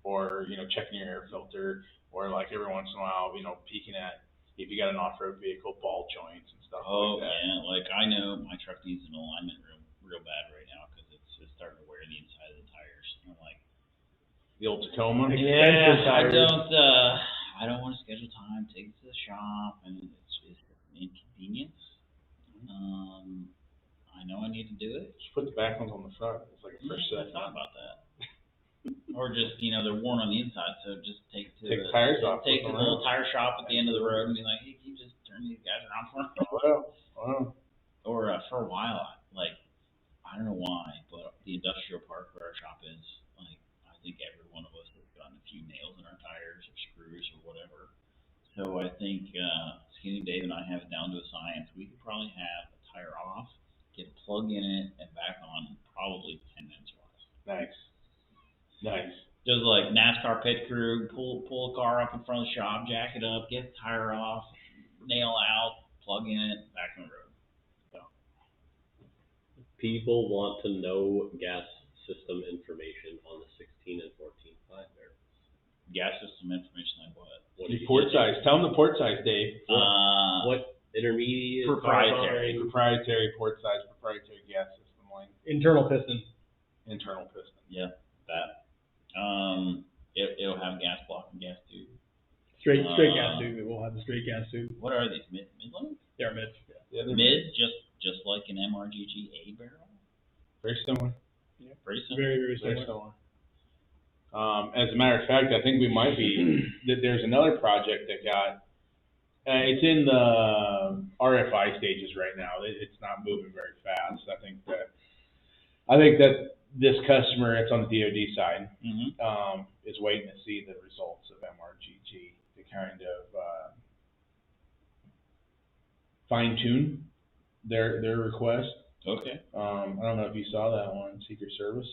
or, you know, checking your air filter, or like every once in a while, you know, peeking at if you got an off-road vehicle, ball joints and stuff like that. Yeah, like I know my truck needs an alignment real bad right now because it's starting to wear the inside of the tires. And I'm like, The old Tacoma. I don't want to schedule time, take it to the shop, and it's an inconvenience. I know I need to do it. Just put the back ones on the front. It's like a fresh I set. thought about that. Or just, you know, they're worn on the inside, so just take the tires off. Take the little tire shop at the end of the road and be like, hey, can you just turn these guys around for me? Wow. Or for a while, like, I don't know why, but the industrial park where our shop is, like, I think every one of us has gotten a few nails in our tires or screws or whatever. So I think Skinny Dave and I have it down to a science. We could probably have a tire off, get a plug in it, and back on in probably 10 minutes or less. Nice. Just like NASCAR pit crew, pull a car up in front of the shop, jack it up, get the tire off, nail out, plug in it, back on the road. So. People want to know gas system information on the 16 and 14 5 barrels. Gas system information like what? The port size. Tell them the port size, Dave. What intermediate? Proprietary Port size, proprietary gas system line. Internal piston. Internal piston. Yeah, that. It'll have gas block and gas tube. Straight gas tube. It will have the straight gas tube. What are these? Midland? They're mids. Yeah, Mid, just like an MRGG A barrel. very similar. Yeah. Pretty simple. Very, very Very similar. similar. As a matter of fact, I think we might be. There's another project that got. It's in the RFI stages right now. It's not moving very fast. I think that this customer, it's on the DoD side, is waiting to see the results of MRGG to kind of fine tune their request. Okay. I don't know if you saw that one, Secret Service.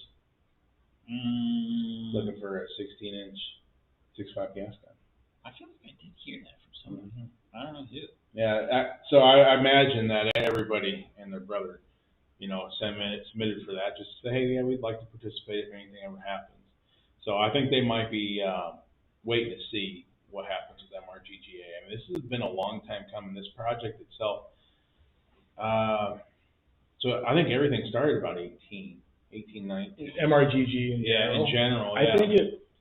Looking for a 16-inch 6.5 gas gun. I feel like I did hear that from somebody. I don't know who. Yeah, so I imagine that everybody and their brother, you know, submitted for that. Just say, hey, yeah, we'd like to participate if anything ever happens. So I think they might be waiting to see what happens with MRGGA. I mean, this has been a long time coming. This project itself. So I think everything started about 18, 19. MRGG in in general. I think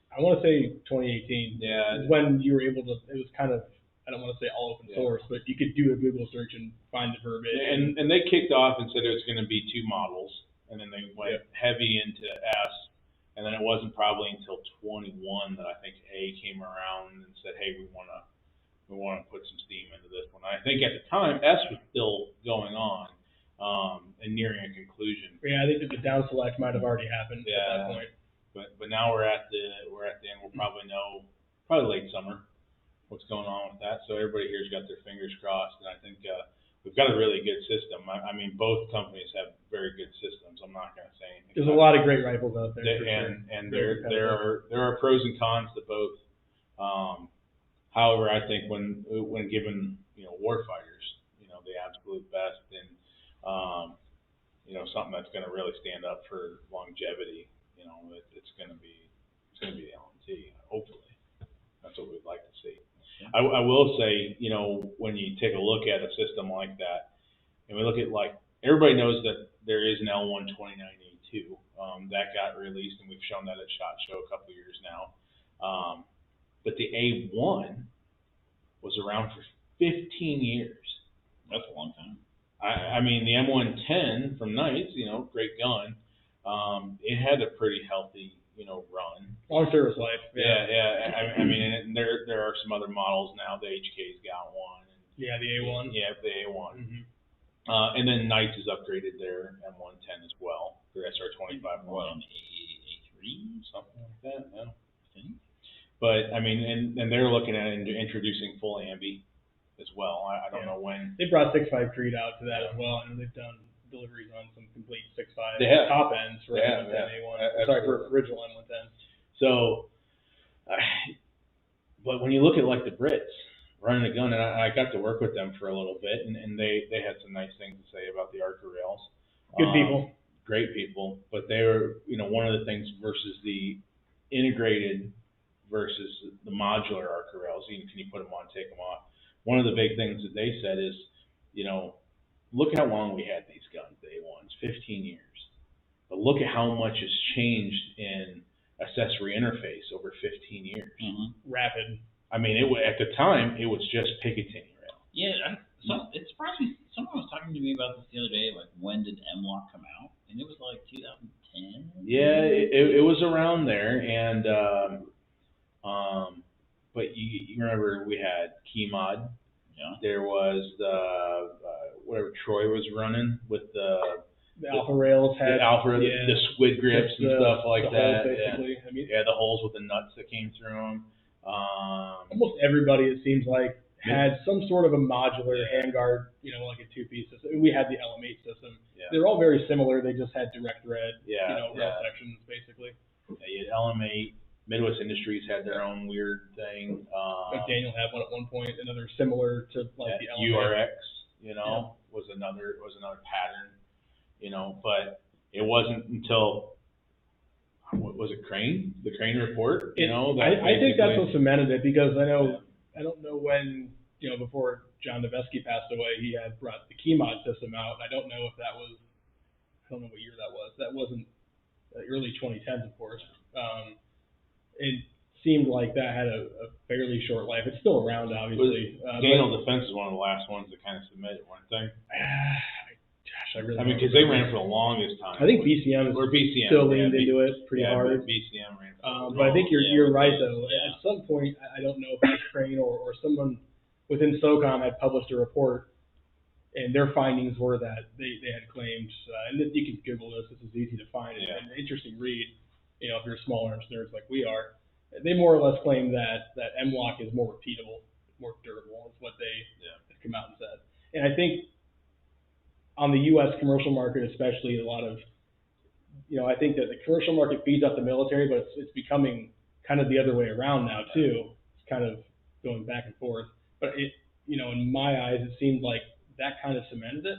I want to say 2018. Yeah. Is when you were able to, it was kind of, I don't want to say all open source, but you could do a Google search and find the verbiage. And they kicked off and said it was going to be 2 models, and then they went heavy into S, and then it wasn't probably until 21 that I think A came around and said, hey, we want to put some steam into this one. I think at the time S was still going on and nearing a conclusion. Yeah, I think that the down select might have already happened at that point. But now we're at the end. We'll probably know late summer what's going on with that. So everybody here's got their fingers crossed, and I think we've got a really good system. I mean, both companies have very good systems. I'm not going to say anything. There's a lot of great rifles out there. And there are pros and cons to both. However, I think when given war fighters, the absolute best, and you know, something that's going to really stand up for longevity. You know, it's going to be the LMT. Hopefully, that's what we'd like to see. I will say, you know, when you take a look at a system like that, and we look at, like, everybody knows that there is an L1 29A2 that got released, and we've shown that at SHOT Show a couple years now. But the A1 was around for 15 years. That's a long time. I mean, the M110 from Knights, you know, great gun. It had a pretty healthy, you know, run. Long service life. Yeah. I mean, and there are some other models now. The HK's got one. And, Yeah, the A1. Yeah, the A1. Mm-hmm. And then Knights has upgraded their M110 as well. Their SR25. What, on the A3? Something like that, yeah. I think. But, I mean, and they're looking at introducing full Ambi as well. I don't know when. They brought 6.5 Creed out to that as well, and they've done deliveries on some complete 6.5 They have. top ends for M110 A1. Sorry, for original M110. So, but when you look at, like, the Brits running a gun, and I got to work with them for a little bit, and they had some nice things to say about the Arca rails. Good people. Great people, but they were, you know, one of the things versus the integrated versus the modular Arca rails. Can you put them on, take them off? One of the big things that they said is, you know, look how long we had these guns, the A1s, 15 years. But look at how much has changed in accessory interface over 15 years. Mm-hmm. Rapid. I mean, at the time, it was just Picatinny rail. Yeah, it surprised me. Someone was talking to me about this the other day, like, when did MLOK come out? And it was like 2010? Yeah, it was around there, and but you remember we had Keymod. Yeah. There was the whatever Troy was running with the Alpha rails had the squid grips and stuff like that. Basically. Yeah. I mean, The holes with the nuts that came through them. Almost everybody, it seems like, had some sort of a modular handguard, you know, like a two-piece system. We had the LM8 system. Yeah. They're all very similar. They just had direct red, rail sections, basically. Yeah, you had LM8. Midwest Industries had their own weird thing. Daniel had one at one point, another similar to like the LM8. URX, you know, was another pattern, you know, but it wasn't until what was it, Crane? The Crane report, you know. I think that's what cemented it, because I don't know when, you know, before John Nevesky passed away, he had brought the Keymod system out. I don't know if that was, I don't know what year that was. That wasn't early 2010s, of course. It seemed like that had a fairly short life. It's still around, obviously. Daniel Defense is one of the last ones that kind of submitted, weren't they? Gosh, I really. I mean, because they ran for the longest time. I think BCM still leaned into it pretty hard. BCM ran for but I think you're right, though. Yeah. At some point, I don't know if it was Crane or someone within SOCOM had published a report, and their findings were that they had claimed, and you can Google this is easy to find, an interesting read, you know, if you're a small arms nerds like we are. They more or less claim that MLOK is more repeatable, more durable, is what they have come out and said. And I think on the U.S. commercial market, especially, a lot of, you know, I think that the commercial market feeds up the military, but it's becoming kind of the other way around now too. It's kind of going back and forth. But it, you know, in my eyes, it seemed like that kind of cemented it,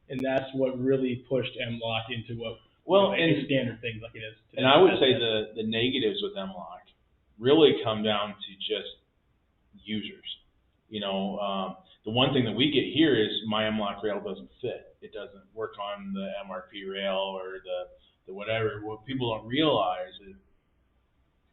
and that's what really pushed MLOK into what a standard thing like it is today. And I would say the negatives with MLOK really come down to just users. You know, the one thing that we get here is my MLOK rail doesn't fit. It doesn't work on the MRP rail or the whatever. What people don't realize is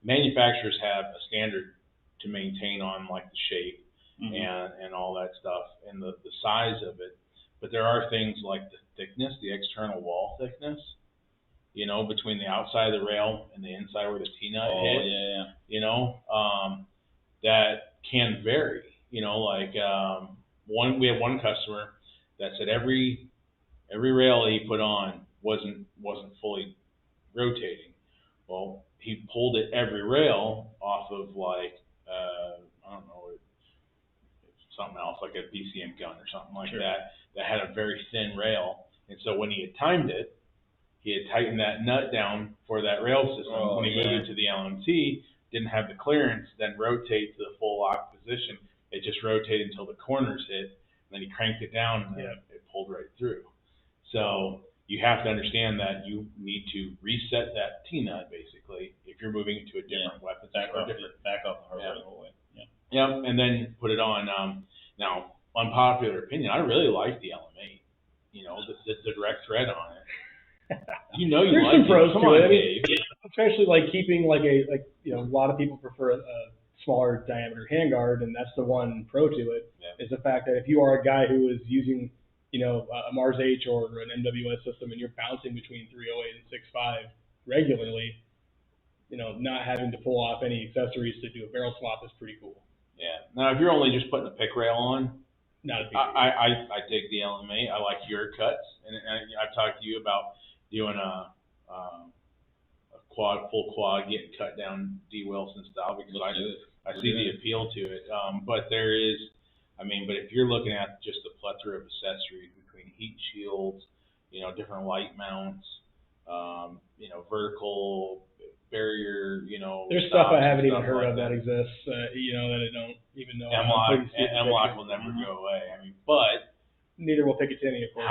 manufacturers have a standard to maintain on, like the shape and all that stuff and the size of it. But there are things like the thickness, the external wall thickness, you know, between the outside of the rail and the inside where the T-nut hits, you know, that can vary. You know, like we have one customer that said every rail he put on wasn't fully rotating. Well, he pulled it every rail off of like I don't know, something else like a BCM gun or something like that had a very thin rail, and so when he had timed it, he had tightened that nut down for that rail system. When he moved it to the LMT, didn't have the clearance, then rotate to the full lock position. It just rotated until the corners hit, and then he cranked it down, and then it pulled right through. So you have to understand that you need to reset that T-nut, basically, if you're moving it to a different weapon. Back off the hardware the whole way. Yeah. Yep, and then put it on. Now, unpopular opinion, I really like the LM8. You know, the direct thread on it. You know, you There's like some pros it. Come to on, it. I Dave. mean, especially like keeping like a lot of people prefer a smaller diameter handguard, and that's the one pro to it. Yeah. Is the fact that if you are a guy who is using a Mars H or an MWS system and you're bouncing between 308 and 6.5 regularly, not having to pull off any accessories to do a barrel swap is pretty cool. Yeah. Now, if you're only just putting a pick rail on, Not a big deal. I dig the LMA. I like your cuts, and I've talked to you about doing a full quad, getting cut down D Wilson style, because I see the appeal to it. But there is, but if you're looking at just the plethora of accessories between heat shields, different light mounts, vertical barrier, There's stuff I haven't even heard of that exists, that I don't even know. MLOK will never go away. But neither will Picatinny, of course.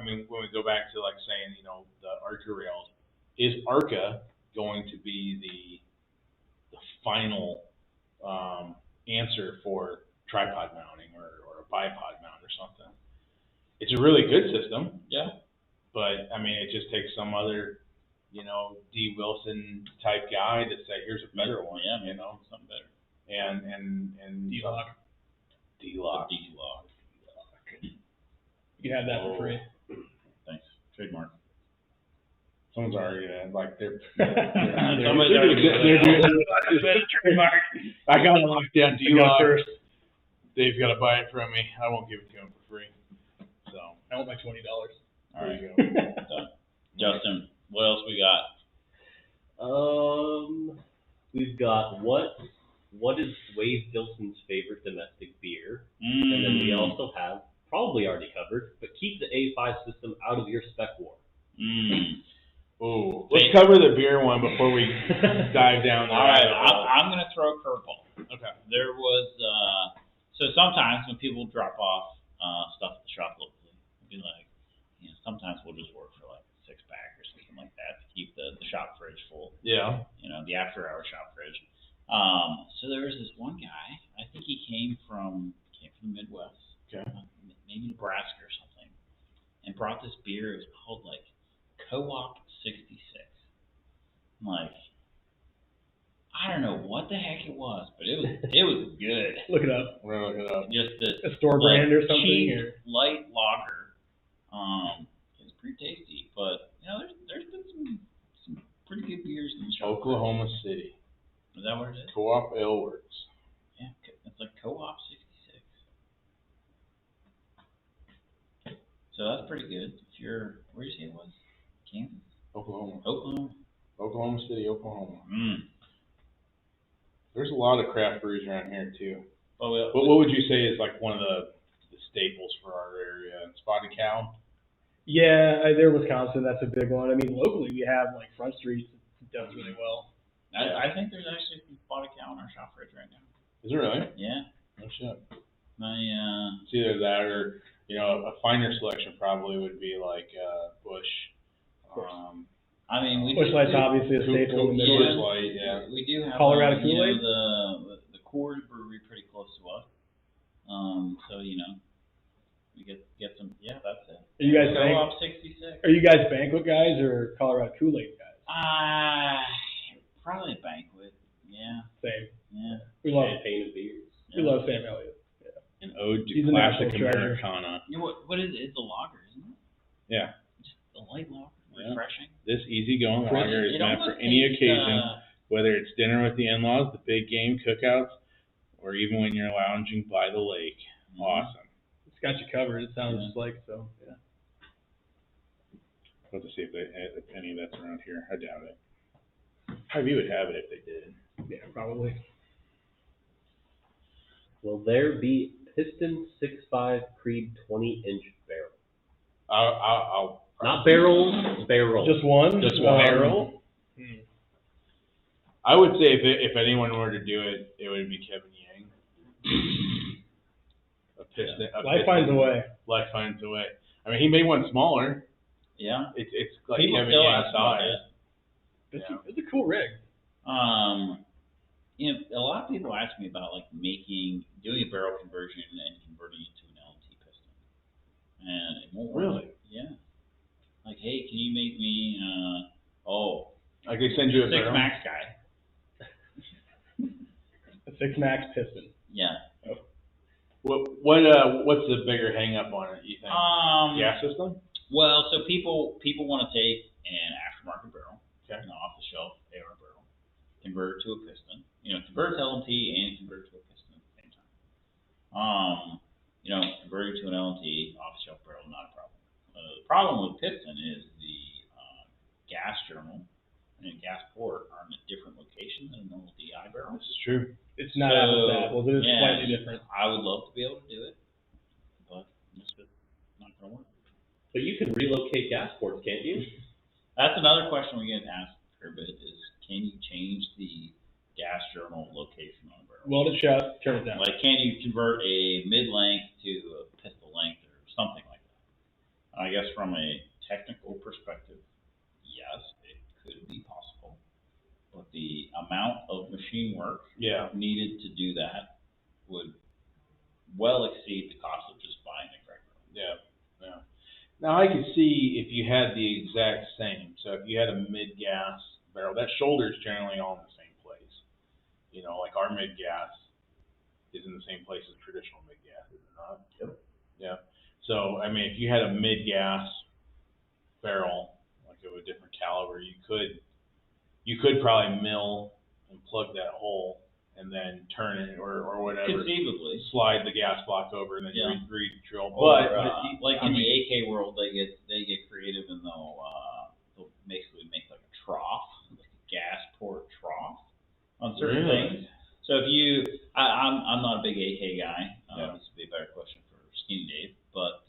When we go back to like saying, the ARCA rails, is ARCA going to be the final answer for tripod mounting or a bipod mount or something? It's a really good system. Yeah. But it just takes some other, D Wilson type guy to say, here's a better one. Yeah, something better. And D-Lock. D-Lock. You can have that for free. Thanks. Trademark. Someone's already like they're trademark. I got it locked down. D-Lock. Dave's got to buy it from me. I won't give it to him for free. So I want my $20. All right. Done. Justin, what else we got? We've got what is Wade Dilson's favorite domestic beer, and then we also have, probably already covered, but keep the A5 system out of your spec war. Ooh, let's cover the beer one before we dive down there. All right, I'm going to throw a curveball. Okay. There was, so sometimes when people drop off stuff at the shop locally, it'd be like, sometimes we'll just work for like a 6-pack or something like that to keep the shop fridge full. Yeah. The after-hour shop fridge. So there was this one guy, I think he came from the Midwest, okay, maybe Nebraska or something, and brought this beer. It was called like Co-op 66. I'm like, I don't know what the heck it was, but it was good. Look it up. We're gonna look it up. Just this a store brand or something, cheap, or light lager. It's pretty tasty, but there's been some pretty good beers in the shop. Oklahoma City. Is that what it is? Co-op Ale Works. Yeah, it's like Co-op 66. So that's pretty good. If you're, where did you say it was? Kansas? Oklahoma City, Oklahoma. Mm. There's a lot of craft breweries around here too. Oh, what would you say is like one of the staples for our area? Spotted Cow? Yeah, they're Wisconsin. That's a big one. Locally we have like Front Street does really well. I think there's actually some Spotted Cow in our shop fridge right now. Is there really? Yeah. No shit. It's either that or a finer selection probably would be like Busch. Busch Light's obviously a staple in the Midwest. Busch Light, yeah. We do have Colorado Kool-Aid. The Coors Brewery pretty close to us. So we get some. Yeah, that's it. Are you guys Co-op 66? Are you guys banquet guys or Colorado Kool-Aid guys? Probably a banquet. Yeah. Same. Yeah. We love painted beers. We love Sam Elliott. An ode to He's classic a national treasure. Americana. What is it? It's a lager, isn't it? Yeah. Just a light lager, Yeah. refreshing. This easygoing lager is It meant for almost any tastes, occasion, whether it's dinner with the in-laws, the big game cookouts, or even when you're lounging by the lake. Awesome. It's got you covered. It sounds just like so. Yeah. I'll have to see if any of that's around here. I doubt it. Hy-Vee would have it if they did. Yeah, probably. Will there be Piston 6.5 Creed 20-inch barrel? I'll Not barrels, barrel. Just one? Just one. Barrel? I would say if anyone were to do it, it would be Kevin Yang. A Piston. Life finds a way. Life finds a way. I mean, he made one smaller. Yeah. It's like People Kevin still Yang ask about size. that. It's a cool rig. You know, a lot of people ask me about like doing a barrel conversion and converting it to an LMT piston, and it won't work. Really? Yeah. Like, hey, can you make me Like they send you a 6 barrel? max guy? A 6 max piston. Yeah. What's the bigger hang up on it, you think? Gas system? Well, so people want to take an aftermarket barrel, Okay. off the shelf AR barrel, convert it to a piston, convert it to LMT and convert it to a piston at the same time. Converting to an LMT off the shelf barrel, not a problem. The problem with piston is the gas journal and gas port are in a different location than a normal DI barrel. This is true. It's not apples to apples. It is slightly different. I would love to be able to do it, but it's just not going to work. But you can relocate gas ports, can't you? That's another question we get asked a fair bit is, can you change the gas journal location on a barrel? Weld it shut, turn it down. Like, can you convert a mid-length to a pistol length or something like that? I guess from a technical perspective, yes, it could be possible. But the amount of machine work needed to do that would well exceed the cost of just buying a crack barrel. Yeah. Now I could see if you had the exact same. So if you had a mid-gas barrel, that shoulder is generally all in the same place. Like our mid-gas is in the same place as traditional mid-gas, is it not? Yep. Yeah. So I mean, if you had a mid-gas barrel, like of a different caliber, you could probably mill and plug that hole and then turn it or whatever. Conceivably. Slide the gas block over and then re-drill. But like in the AK world, they get creative and they'll basically make like a trough, like a gas port trough on certain things. So if I'm not a big AK guy. This would be a better question for Skinny Dave. But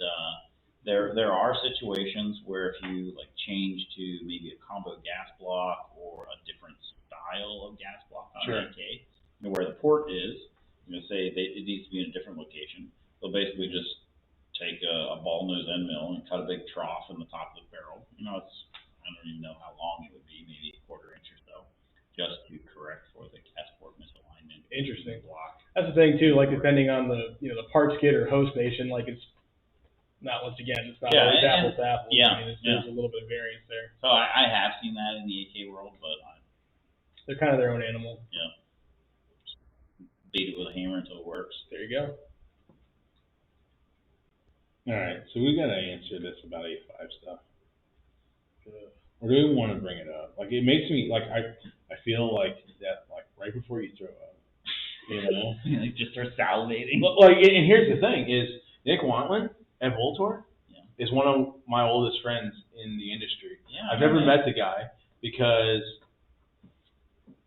there are situations where if you like change to maybe a combo gas block or a different style of gas block on an AK, where the port is, say it needs to be in a different location, they'll basically just take a ball nose end mill and cut a big trough in the top of the barrel. I don't even know how long it would be, maybe a quarter inch or so, just to correct for the gas port misalignment. Interesting. Block. That's the thing too. Like depending on the the parts kit or host nation, like it's not always always apples to apples. Yeah, I mean, there's a little bit of variance there. So I have seen that in the AK world, but they're kind of their own animal. Yeah. Beat it with a hammer until it works. There you go. All right, so we got to answer this about A5 stuff. Or do we want to bring it up? Like, it makes me, like, I feel like that, like, right before you throw up, Like, just start salivating. Like, and here's the thing, is Nick Wantlin at Voltor is one of my oldest friends in the industry. Yeah, I've never met the guy because,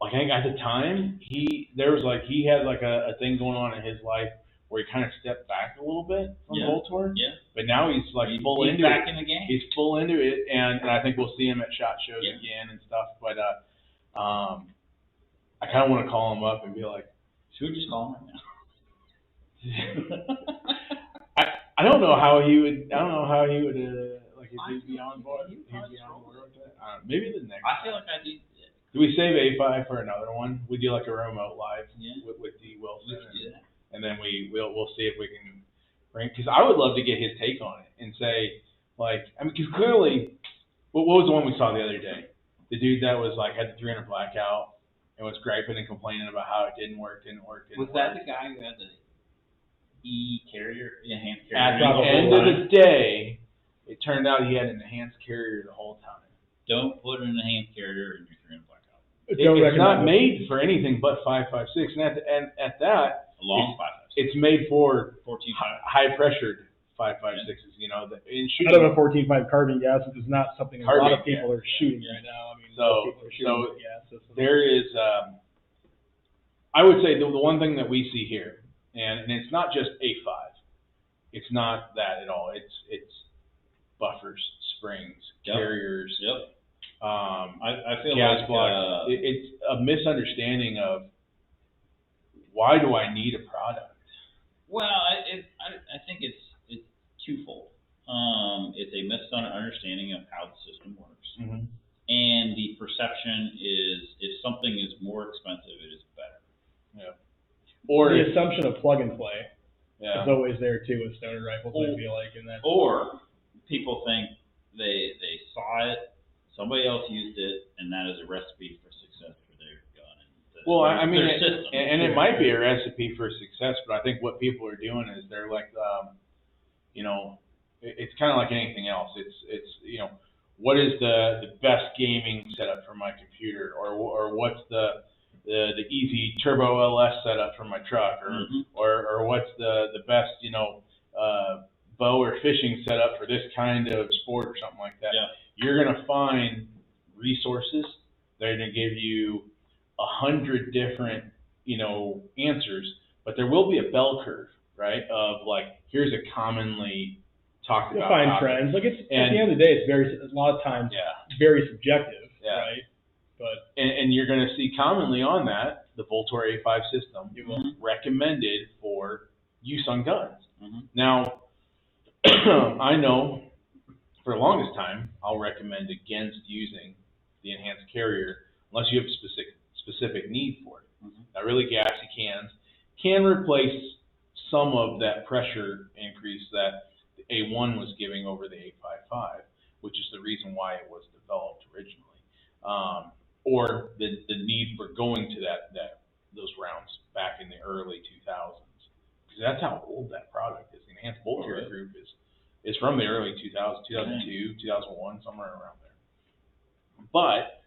like, I think at the time, he had a thing going on in his life where he kind of stepped back a little bit from Voltor. Yeah. But now he's like he's into back it. in the game. He's full into it, and I think we'll see him at SHOT Shows again and stuff. But I kind of want to call him up and be like, should we just call him right now? I don't know how he would. Like if he'd be on board. He'd be on board with it. Maybe the next. I feel like I do. Do we save A5 for another one? We do like a remote live with D Wilson. We should do that. And then we'll see if we can bring, because I would love to get his take on it and say, like, I mean, because clearly, what was the one we saw the other day? The dude that was like had the 300 blackout and was griping and complaining about how it didn't work. Was that the guy who had the enhanced carrier? At the end of the day, it turned out he had an enhanced carrier the whole time. Don't put an enhanced carrier in your 300 blackout. It's not made for anything but 5.56, and at that. A long 5.56. It's made for 14.5 high pressured 5.56s. Out of a 14.5 carbon gas, which is not something a lot of people are shooting right now. I mean, most people are shooting with gas systems. There is, I would say the one thing that we see here, and it's not just A5. It's not that at all. It's buffers, springs, carriers. Yep. I feel gas like blocks. It's a misunderstanding of why do I need a product? Well, I think it's twofold. It's a misunderstanding of how the system works. Mm-hmm. And the perception is if something is more expensive, it is better. Yeah. Or the assumption of plug and play yeah. is always there too with stoner rifles. I feel like, and that. Or people think they saw it, somebody else used it, and that is a recipe for success for their gun. Well, I mean, their system. And it might be a recipe for success, but I think what people are doing is they're like, you know, it's kind of like anything else. It's you know, what is the best gaming setup for my computer, or what's the easy turbo LS setup for my truck, or what's the best, you know, bow or fishing setup for this kind of sport or something like that. Yeah. You're gonna find resources. They're gonna give you 100 different, you know, answers, but there will be a bell curve, right? Of like, here's a commonly talked You'll about find topic. trends. Like at the end of the day, it's a lot of times very subjective, right? But and you're going to see commonly on that the Voltor A5 system recommended for use on guns. Now, I know for the longest time I'll recommend against using the enhanced carrier unless you have a specific need for it. Now, really gassy cans can replace some of that pressure increase that the A1 was giving over the A55, which is the reason why it was developed originally. Or the need for going to those rounds back in the early 2000s, because that's how old that product is. The enhanced bolt carrier group is from the early 2000s, 2002, 2001, somewhere around there. But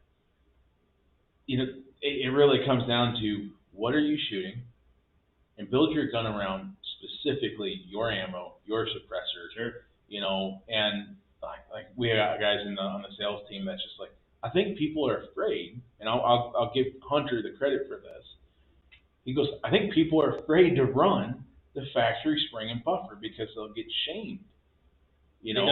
you know, it really comes down to what are you shooting, and build your gun around specifically your ammo, your suppressor. You know, and like we got guys on the sales team that's just like, I think people are afraid, and I'll give Hunter the credit for this. He goes, I think people are afraid to run the factory spring and buffer because they'll get shamed. You know,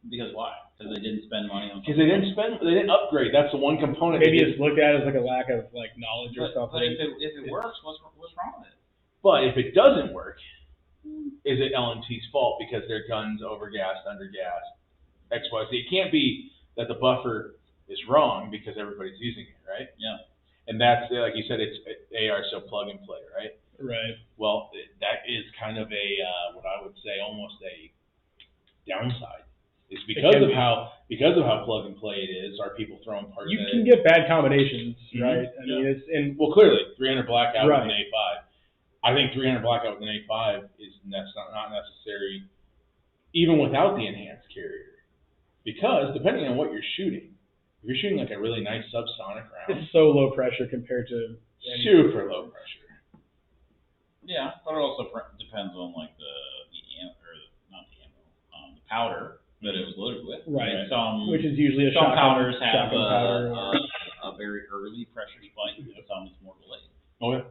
because why? Because they didn't spend money on. Because they didn't upgrade. That's the one component. Maybe it's looked at as like a lack of like knowledge or something. But if it works, what's wrong with it? But if it doesn't work, is it LMT's fault because their gun's overgassed, undergassed, XYZ? It can't be that the buffer is wrong because everybody's using it, right? Yeah. And that's, like you said, it's AR, so plug and play, right? Right. Well, that is kind of a, what I would say, almost a downside. It's because of how plug and play it is. Are people throwing parts? You can get bad combinations, right? I mean, it's well, clearly 300 blackout right. with an A5. I think 300 blackout with an A5 is not necessary, even without the enhanced carrier, because depending on what you're shooting, if you're shooting like a really nice subsonic round, it's so low pressure compared to super low pressure. Yeah, but it also depends on like the powder that it was loaded with. Right. Which is usually a some powders have a very early pressure spike, and some is more delayed. Oh yeah,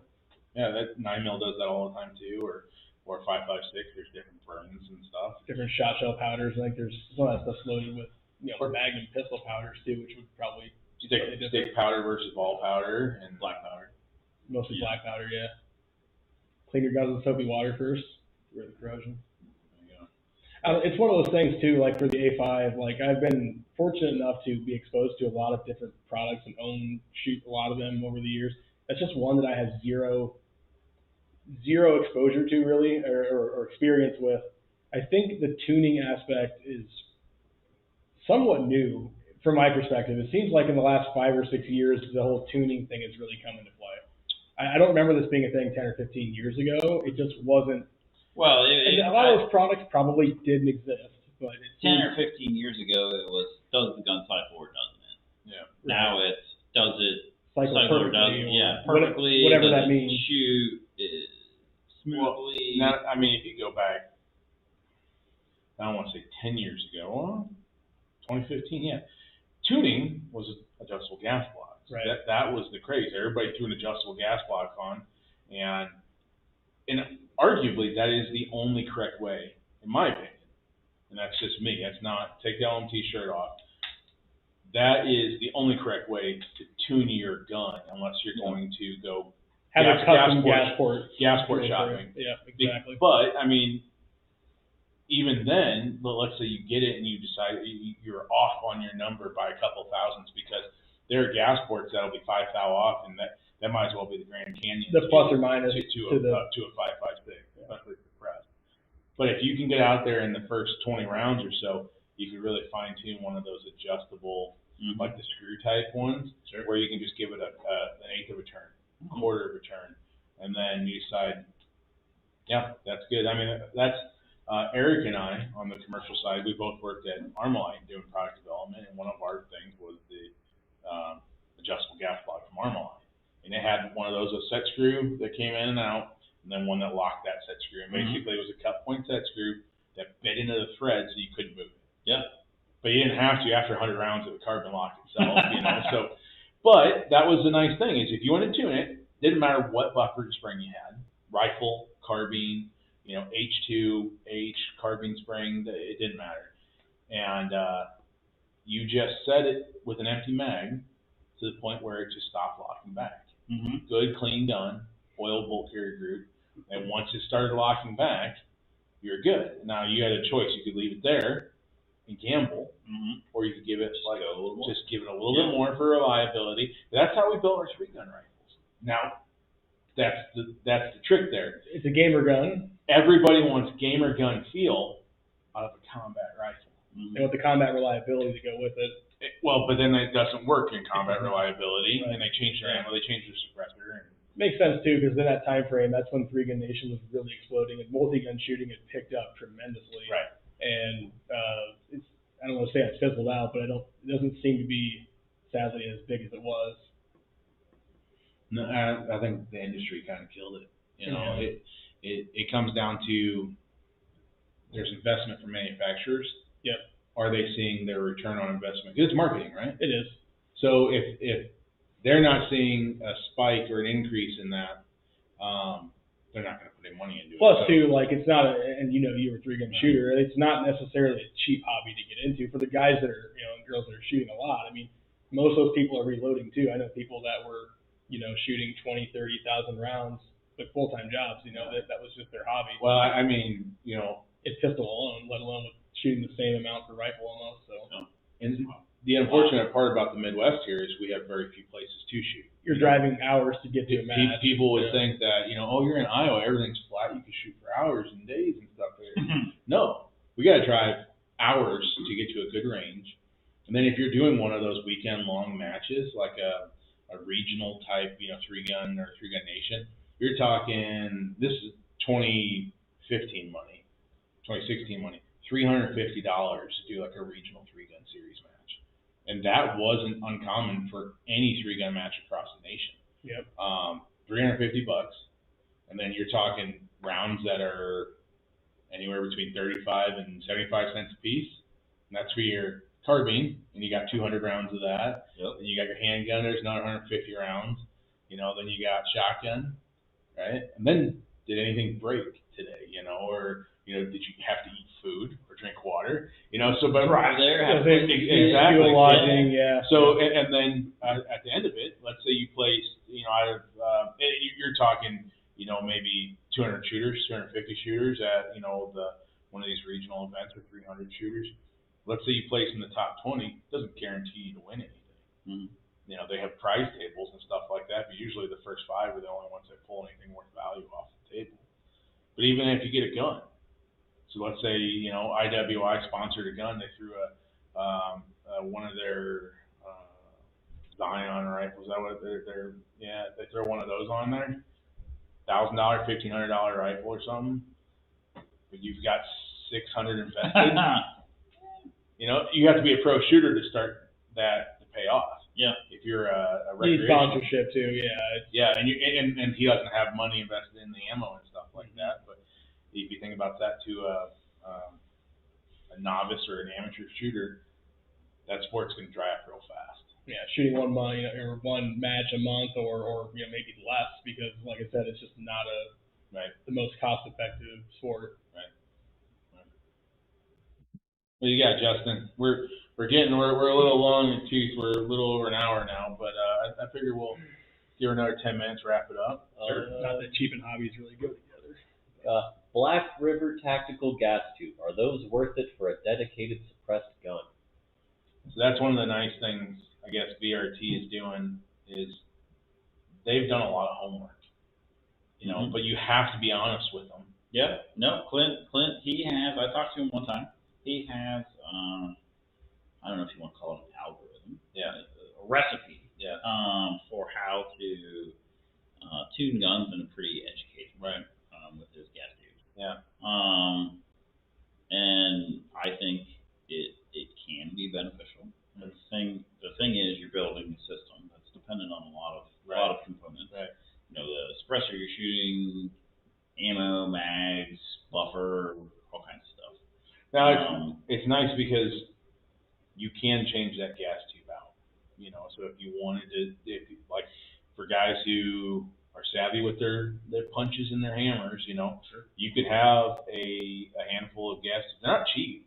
yeah. That 9mm does that all the time too, or 5.56. There's different burns and stuff. Different shot shell powders. Like there's some of that stuff's loaded with Magnum pistol powders too, which would probably stick powder versus ball powder and black powder. Mostly black powder, yeah. Clean your guns with soapy water first. Get rid of the corrosion. It's one of those things too, like for the A5, like I've been fortunate enough to be exposed to a lot of different products and shoot a lot of them over the years. That's just one that I have zero exposure to really, or experience with. I think the tuning aspect is somewhat new from my perspective. It seems like in the last 5 or 6 years, the whole tuning thing has really come into play. I don't remember this being a thing 10 or 15 years ago. It just wasn't. Well, a lot of those products probably didn't exist, but 10 or 15 years ago, it was does the gun cycle or doesn't it? Yeah. Now it's does it cycle or perfectly, doesn't? Yeah, perfectly. Whatever that means. Shoot smoothly. Well, now, I mean, if you go back, I don't want to say 10 years ago, 2015, yeah. Tuning was adjustable gas blocks. Right. That was the craze. Everybody threw an adjustable gas block on, and arguably that is the only correct way, in my opinion. And that's just me. That's not, take the LMT shirt off. That is the only correct way to tune your gun, unless you're going to go have a custom gas port shopping. Yeah, exactly. But I mean, even then, let's say you get it and you decide you're off on your number by a couple thousands because there are gas ports that'll be 5 thou off, and that might as well be the Grand Canyon. The plus or minus to a 5.56, especially if it's pressed. But if you can get out there in the first 20 rounds or so, you can really fine tune one of those adjustable, like the screw type ones, where you can just give it an eighth of a turn, quarter of a turn, and then you decide, yeah, that's good. I mean, that's Eric and I on the commercial side. We both worked at Armalite doing product development, and one of our things was the adjustable gas block from Armalite. And it had one of those, a set screw that came in and out, and then one that locked that set screw. And basically it was a cut point set screw that bit into the thread so you couldn't move it. Yeah. But you didn't have to. After 100 rounds, it would carbon lock itself, you know. So, but that was the nice thing, is if you wanted to tune it, didn't matter what buffer spring you had, rifle, carbine, you know, H2, H, carbine spring, it didn't matter. And you just set it with an empty mag to the point where it just stopped locking back. Good, clean gun, oil bolt carrier group, and once it started locking back, you're good. Now you had a choice. You could leave it there and gamble, or you could give it like just give it a little bit more for reliability. That's how we built our 3-gun rifles. Now, that's the trick there. It's a gamer gun. Everybody wants gamer gun feel out of a combat rifle. They want the combat reliability to go with it. Well, but then it doesn't work in combat reliability, and they change their ammo, they change their suppressor. Makes sense too, because in that time frame, that's when 3-gun nation was really exploding, and multi-gun shooting had picked up tremendously. Right. And it's, I don't want to say it's fizzled out, but it doesn't seem to be, sadly, as big as it was. No, I think the industry kind of killed it. You know, it comes down to there's investment from manufacturers. Yep. Are they seeing their return on investment? Because it's marketing, right? It is. So if they're not seeing a spike or an increase in that, they're not going to put any money into it. Plus, too, like it's not and you know, you're a 3-gun shooter. It's not necessarily a cheap hobby to get into for the guys that are, you know, and girls that are shooting a lot. I mean, most of those people are reloading too. I know people that were, you know, shooting 20, 30,000 rounds with full-time jobs. You know, that was just their hobby. Well, I mean, you know, it's pistol alone, let alone with shooting the same amount for rifle almost. So. And the unfortunate part about the Midwest here is we have very few places to shoot. You're driving hours to get to a match. People would think that, you know, oh, you're in Iowa, everything's flat, you can shoot for hours and days and stuff there. No, we got to drive hours to get to a good range. And then if you're doing one of those weekend-long matches, like a regional type, you know, 3-gun or 3-gun nation, you're talking, this is 2015 money, 2016 money, $350 to do like a regional 3-gun series match. And that wasn't uncommon for any 3-gun match across the nation. Yep. $350, and then you're talking rounds that are anywhere between 35 and 75 cents a piece. And that's for your carbine, and you got 200 rounds of that. Yep. And you got your handgun, there's another 150 rounds. You know, then you got shotgun, right? And then did anything break today, you know, or, you know, did you have to eat food or drink water? You know, so but right there, exactly. Lodging, yeah. So and then at the end of it, let's say you place, you know, out of you're talking, you know, maybe 200 shooters, 250 shooters at, you know, one of these regional events with 300 shooters. Let's say you place in the top 20, it doesn't guarantee you to win anything. You know, they have prize tables and stuff like that, but usually the first 5 are the only ones that pull anything worth value off the table. But even if you get a gun, so let's say, you know, IWI sponsored a gun, they threw one of their Zion rifles. That what they throw one of those on there, $1,000, $1,500 rifle or something. But you've got 600 invested. You know, you have to be a pro shooter to start that to pay off. Yeah. If you're a Need recreational. sponsorship too, yeah. Yeah, and he doesn't have money invested in the ammo and stuff like that. But if you think about that to a novice or an amateur shooter, that sport's going to dry up real fast. Yeah, shooting one month, or one match a month, or you know, maybe less, because like I said, it's just not the most cost-effective sport. Right. What do you got, Justin? We're a little long in the tooth. We're a little over an hour now, but I figure we'll give her another 10 minutes, wrap it up. Not that cheap and hobbies really go together. Black River Tactical Gas Tube. Are those worth it for a dedicated suppressed gun? So that's one of the nice things I guess BRT is doing is they've done a lot of homework, you know, but you have to be honest with them. Yep. No, Clint, he has, I talked to him one time. He has, I don't know if you want to call it an algorithm. Yeah. A recipe. Yeah. For how to tune guns in a pretty educated way. Right. With his gas tubes. Yeah. And I think it can be beneficial. The thing is you're building a system that's dependent on a lot of components. Right. You know, the suppressor you're shooting, ammo, mags, buffer, all kinds of stuff. Now it's nice because you can change that gas tube out. You know, so if you wanted to, like for guys who are savvy with their punches and their hammers, you know, Sure. You could have a handful of gas tubes. They're not cheap,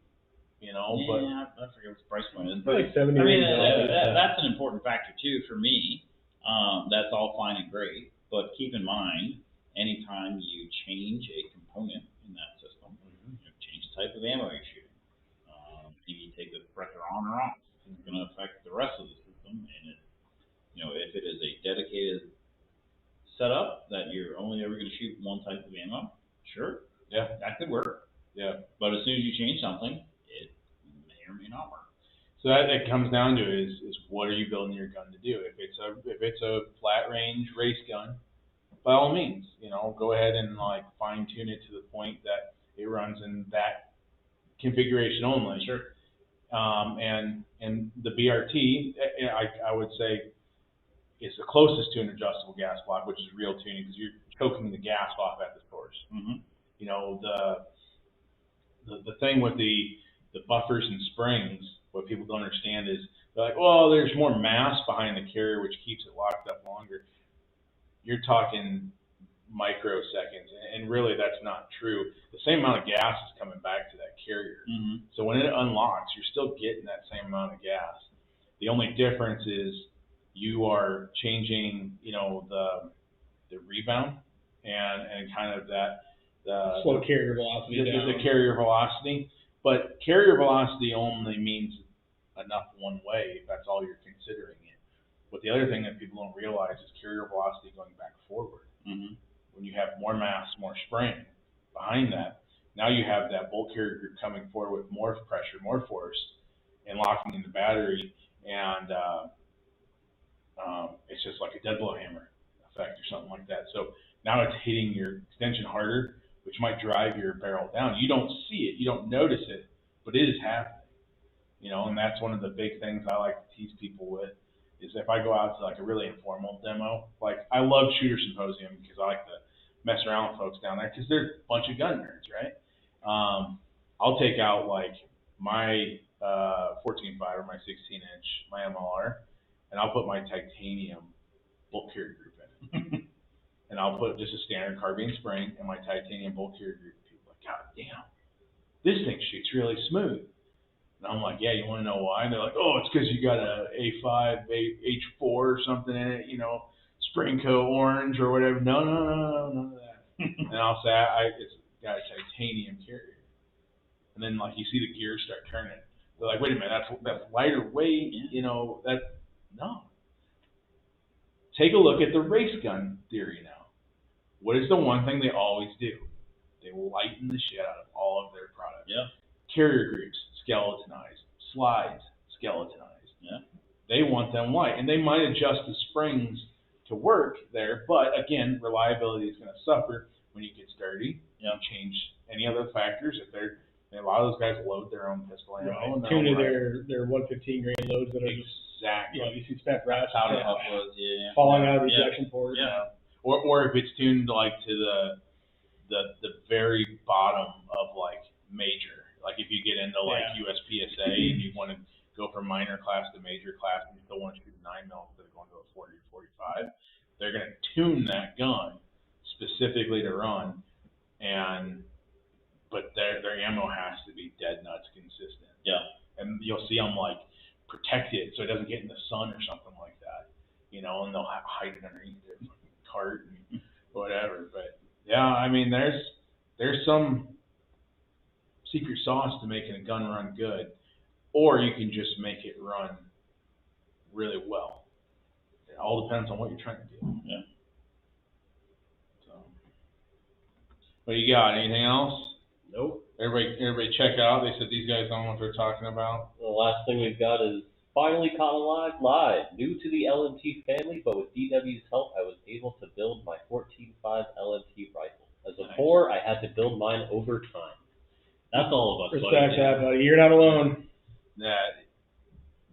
you know, but I forget what the price point is. Like 70 I mean, $80. that's an important factor too for me. That's all fine and great, but keep in mind, anytime you change a component in that system, you know, change the type of ammo you're shooting, maybe take the suppressor on or off, it's going to affect the rest of the system. And you know, if it is a dedicated setup that you're only ever going to shoot one type of ammo, sure, yeah, that could work. Yeah. But as soon as you change something, it may or may not work. So that it comes down to is what are you building your gun to do? If it's a flat range race gun, by all means, you know, go ahead and like fine tune it to the point that it runs in that configuration only. Sure. And the BRT, I would say, is the closest to an adjustable gas block, which is real tuning because you're choking the gas off at the source. Mm-hmm. You know, the thing with the buffers and springs, what people don't understand is they're like, well, there's more mass behind the carrier, which keeps it locked up longer. You're talking microseconds, and really that's not true. The same amount of gas is coming back to that carrier. Mm-hmm. So when it unlocks, you're still getting that same amount of gas. The only difference is you are changing, you know, the rebound and kind of Slow carrier velocity down. the carrier velocity. But carrier velocity only means enough one way if that's all you're considering it. But the other thing that people don't realize is carrier velocity going back forward. Mm-hmm. When you have more mass, more spring behind that, now you have that bolt carrier group coming forward with more pressure, more force, and locking in the battery, and it's just like a dead blow hammer effect or something like that. So now it's hitting your extension harder, which might drive your barrel down. You don't see it, you don't notice it, but it is happening. You know, and that's one of the big things I like to tease people with, is if I go out to like a really informal demo, like I love Shooter Symposium because I like to mess around with folks down there because they're a bunch of gun nerds, right? I'll take out like my 14.5 or my 16-inch, my MLR, and I'll put my titanium bolt carrier group in it. And I'll put just a standard carbine spring and my titanium bolt carrier group. People are like, God damn, this thing shoots really smooth. And I'm like, yeah, you want to know why? And they're like, oh, it's because you got a A5, H4 or something in it, you know, Springco orange or whatever. No, none of that. And I'll say, it's got a titanium carrier. And then like you see the gears start turning. They're like, wait a minute, that's lighter weight, you know, no. Take a look at the race gun theory now. What is the one thing they always do? They lighten the shit out of all of their products. Yeah. Carrier groups, skeletonized. Slides, skeletonized. Yeah. They want them light. And they might adjust the springs to work there, but again, reliability is going to suffer when you get sturdy. Yeah. You change any other factors. If they're, a lot of those guys load their own pistol ammo. Right. And Tune to their 115 grain loads that are just, exactly. you know, you see spec rats Powder puff was, yeah. falling out of the ejection port. Yeah. Or if it's tuned like to the very bottom of like major, like if you get into like USPSA and you want to go from minor class to major class and you still want to shoot 9mm instead of going to a 40 or 45, they're going to tune that gun specifically to run, but their ammo has to be dead nuts consistent. Yeah. And you'll see them like protected so it doesn't get in the sun or something like that, you know, and they'll hide it underneath their cart and whatever. But yeah, I mean, there's there's some secret sauce to making a gun run good, or you can just make it run really well. It all depends on what you're trying to do. Yeah. So, what you got? Anything else? Nope. Everybody check out. They said these guys don't know what they're talking about. The last thing we've got is finally caught alive live. New to the LMT family, but with DW's help, I was able to build my 14.5 LMT rifle. As a core, I had to build mine over time. That's all of us. Respect that, buddy. You're not alone. That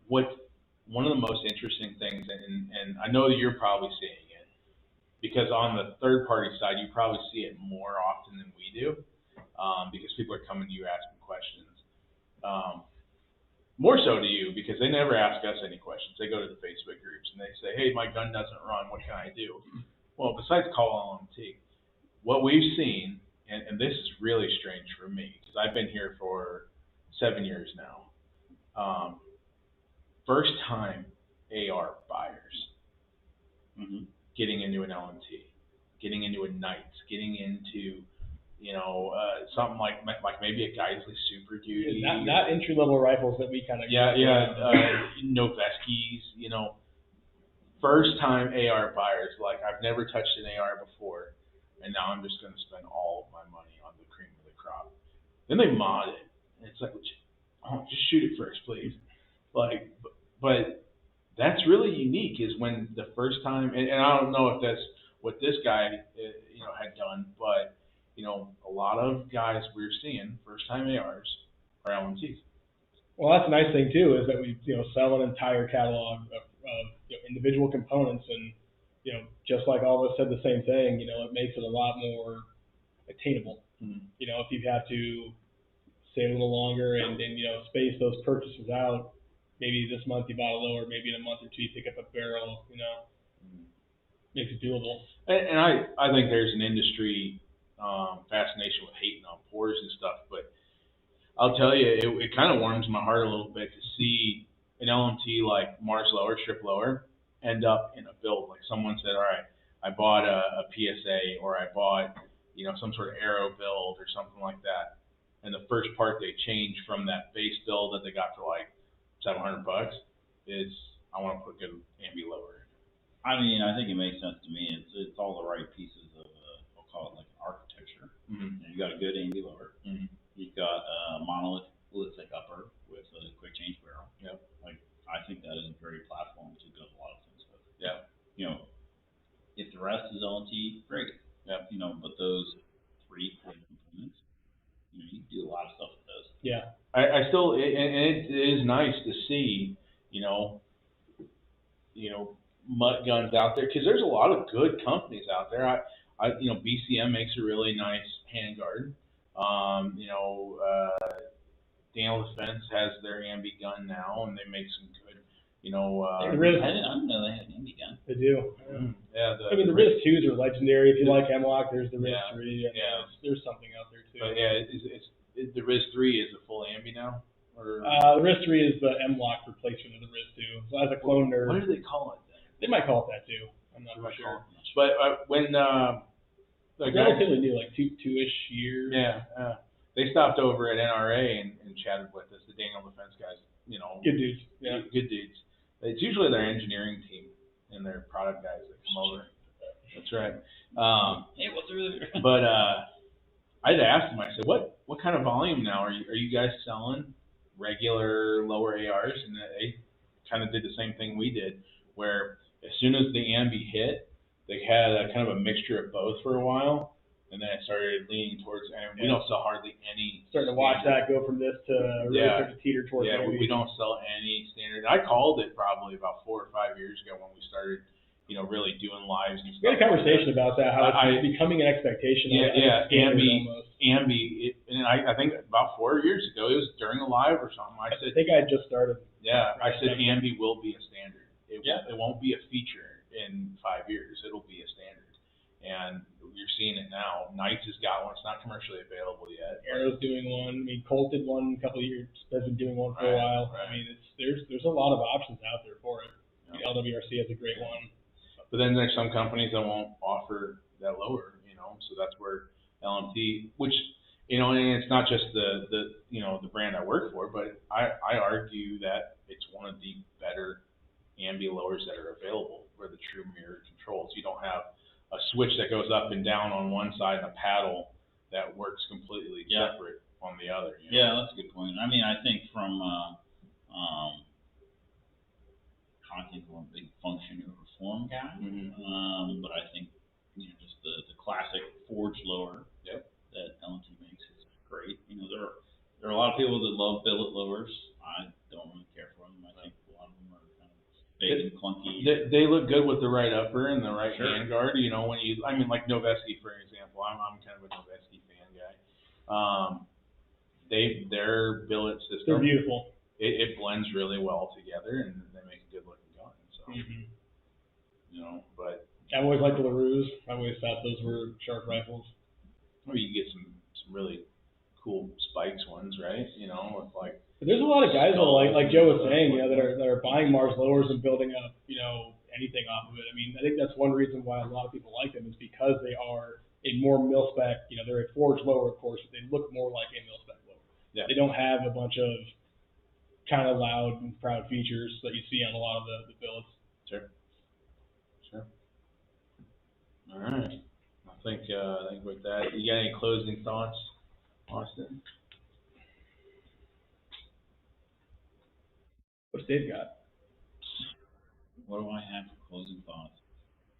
one of the most interesting things, and I know that you're probably seeing it, because on the third party side, you probably see it more often than we do, because people are coming to you asking questions. More so to you, because they never ask us any questions. They go to the Facebook groups and they say, hey, my gun doesn't run, what can I do? Well, besides call LMT, what we've seen, and this is really strange for me, because I've been here for 7 years now, first time AR buyers getting into an LMT, getting into a Knights, getting into, something like maybe a Geisley Super Duty. Not entry level rifles that we kind of Noveskis, first time AR buyers, like I've never touched an AR before, and now I'm just going to spend all of my money on the cream of the crop. Then they mod it, and it's like, just shoot it first, please. But that's really unique, is when the first time, and I don't know if that's what this guy, had done, but a lot of guys we're seeing first time ARs are LMTs. Well, that's a nice thing too, is that we sell an entire catalog of individual components, and just like all of us said the same thing. It makes it a lot more attainable. Mm-hmm. If you have to stay a little longer and space those purchases out. Maybe this month you bought a lower, maybe in a month or two you pick up a barrel. Makes it doable. And I think there's an industry fascination with hating on pours and stuff, but I'll tell you, it kind of warms my heart a little bit to see an LMT like Mars Lower, Strip Lower, end up in a build. Like someone said, all right, I bought a PSA, or I bought, some sort of aero build or something like that. And the first part they change from that base build that they got for like $700 is, I want to put good Ambi lower. I mean, I think it makes sense to me. It's all the right pieces of, we'll call it like architecture. Mm-hmm. You got a good Ambi lower. Mm-hmm. You've got a monolithic upper with a quick change barrel. Yep. I think that is a great platform to build a lot of things with. Yeah. If the rest is LMT, great. Yep. But those 3 core components, you can do a lot of stuff with those. Yeah. I still, and it is nice to see, mud guns out there, because there's a lot of good companies out there. BCM makes a really nice handguard. Daniel Defense has their Ambi gun now, and they make some good, I didn't know they had an Ambi gun. They do. Yeah. The RIS 2s are legendary. If you like MLOK, there's the RIS 3. And there's something out there too. But yeah, the RIS 3 is a full Ambi now? Or the RIS 3 is the MLOK replacement of the RIS 2. So as a clone nerd. What do they call it then? They might call it that too. I'm not sure. But when they're relatively new, like two-ish years. Yeah. They stopped over at NRA and chatted with us, the Daniel Defense guys. Good dudes. Yeah. Good dudes. It's usually their engineering team and their product guys that come over. That's right. Hey, what's really? But I'd asked them. I said, "What kind of volume now are you guys selling? Regular lower ARs?" And they kind of did the same thing we did, where as soon as the Ambi hit, they had a kind of a mixture of both for a while, and then it started leaning towards. And we don't sell hardly any. Starting to watch that go from this to really start to teeter towards. Yeah, we don't sell any standard. I called it probably about 4 or 5 years ago when we started, really doing lives and stuff. We had a conversation about that, how it's becoming an expectation. Ambi, and I think about 4 years ago, it was during a live or something. I think I had just started. Yeah, I said Ambi will be a standard. It won't be a feature in 5 years. It'll be a standard. And you're seeing it now. Knights has got one. It's not commercially available yet. Arrow's doing one. I mean, Colt did one a couple of years. Has been doing one for a while. Right. I mean, there's a lot of options out there for it. Yeah. LWRC has a great one. But then there's some companies that won't offer that lower, so that's where LMT, which, you know, and it's not just the you know, the brand I work for, but I argue that it's one of the better Ambi lowers that are available for the true mirror controls. You don't have a switch that goes up and down on one side and a paddle that works completely separate on the other. You know? Yeah, that's a good point. I mean, I think from I think I'm a big function over form guy, but I think, you know, just the classic forged lower that LMT makes is great. You know, there are a lot of people that love billet lowers. I don't really care for them. I think a lot of them are kind of big and clunky. They look good with the right upper and the right hand guard. You know, when you, I mean, like Noveski, for example. I'm kind of a Noveski fan guy. Their billet system, They're beautiful. It blends really well together, and they make a good looking gun. So, you know, but I've always liked the LaRue's. I always thought those were sharp rifles. or you get some really cool spikes ones, right? You know, with like. But there's a lot of guys though, like Joe was saying, you know, that are buying Mars lowers and building up, you know, anything off of it. I mean, I think that's one reason why a lot of people like them is because they are a more mil spec. You know, they're a forged lower, of course, but they look more like a mil spec lower. Yeah. They don't have a bunch of kind of loud and proud features that you see on a lot of the billets. Sure. All right. I think with that, you got any closing thoughts, Austin? What's Dave got? What do I have for closing thoughts?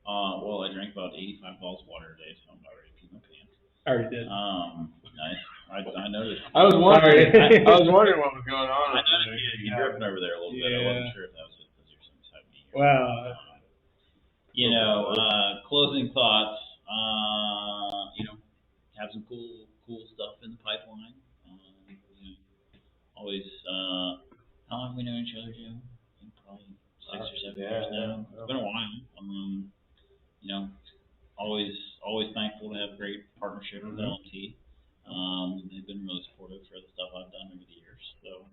Well, I drank about 85 bottles of water a day, so I'm about ready to pee my pants. I already did. Nice. I noticed. I was wondering. I was wondering what was going on. I noticed you dripping over there a little bit. I wasn't sure if that was just because you're sitting beside me. Wow. You know, closing thoughts. You know, have some cool stuff in the pipeline. You know, always. How long have we known each other, Joe? Probably 6 or 7 years now. It's been a while. You know, always thankful to have a great partnership with LMT. They've been really supportive for the stuff I've done over the years. So,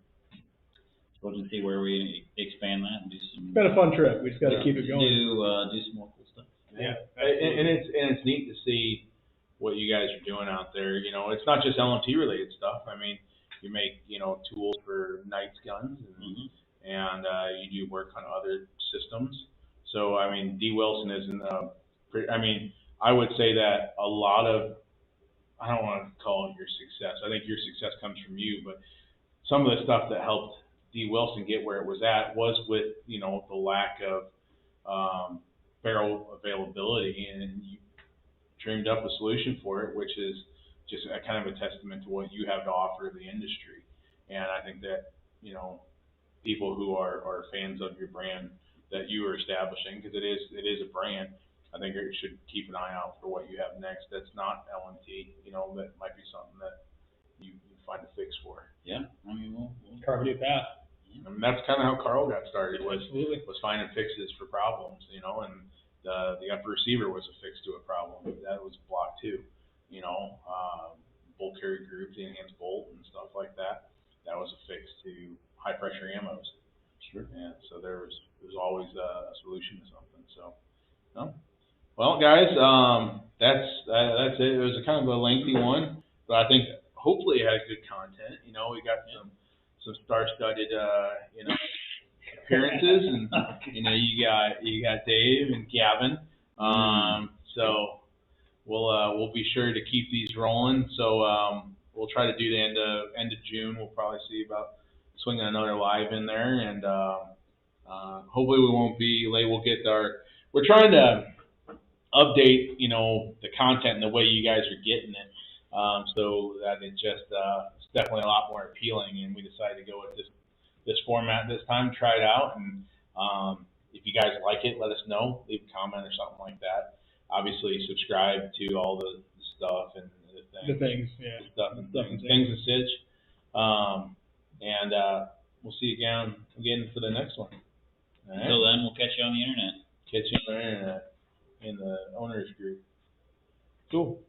we'll just see where we expand that and do some. It's been a fun trip. We just got to keep it going. Do some more cool stuff. Yeah, and it's neat to see what you guys are doing out there. You know, it's not just LMT related stuff. I mean, you make, you know, tools for Knight's guns, and you do work on other systems. So I mean, D Wilson isn't. I mean, I would say that a lot of, I don't want to call it your success. I think your success comes from you, but some of the stuff that helped D Wilson get where it was at was with, you know, the lack of barrel availability, and you dreamed up a solution for it, which is just a kind of a testament to what you have to offer the industry. And I think that, you know, people who are fans of your brand that you are establishing, because it is a brand, I think you should keep an eye out for what you have next. That's not LMT, you know, that might be something that you find a fix for. Yeah, I mean, we'll carve a new path. I mean, that's kind of how Carl got started, was finding fixes for problems, you know, and the upper receiver was a fix to a problem. That was block 2, you know, bolt carry group, the enhanced bolt and stuff like that. That was a fix to high pressure ammos. Sure. Yeah, so there's always a solution to something. So, no. Well, guys, that's it. It was a kind of a lengthy one, but I think hopefully it has good content. You know, we got some star-studded, you know, appearances, and you know, you got Dave and Gavin. So we'll be sure to keep these rolling. So we'll try to do the end of June. We'll probably see about swinging another live in there, and hopefully we won't be late. We're trying to update, you know, the content and the way you guys are getting it, so that it just it's definitely a lot more appealing. And we decided to go with this format this time, try it out, and if you guys like it, let us know. Leave a comment or something like that. Obviously, subscribe to all the stuff and the things, things and such. And we'll see you again for the next one. All right? Until then, we'll catch you on the internet. Catch you on the internet in the owners group. Cool.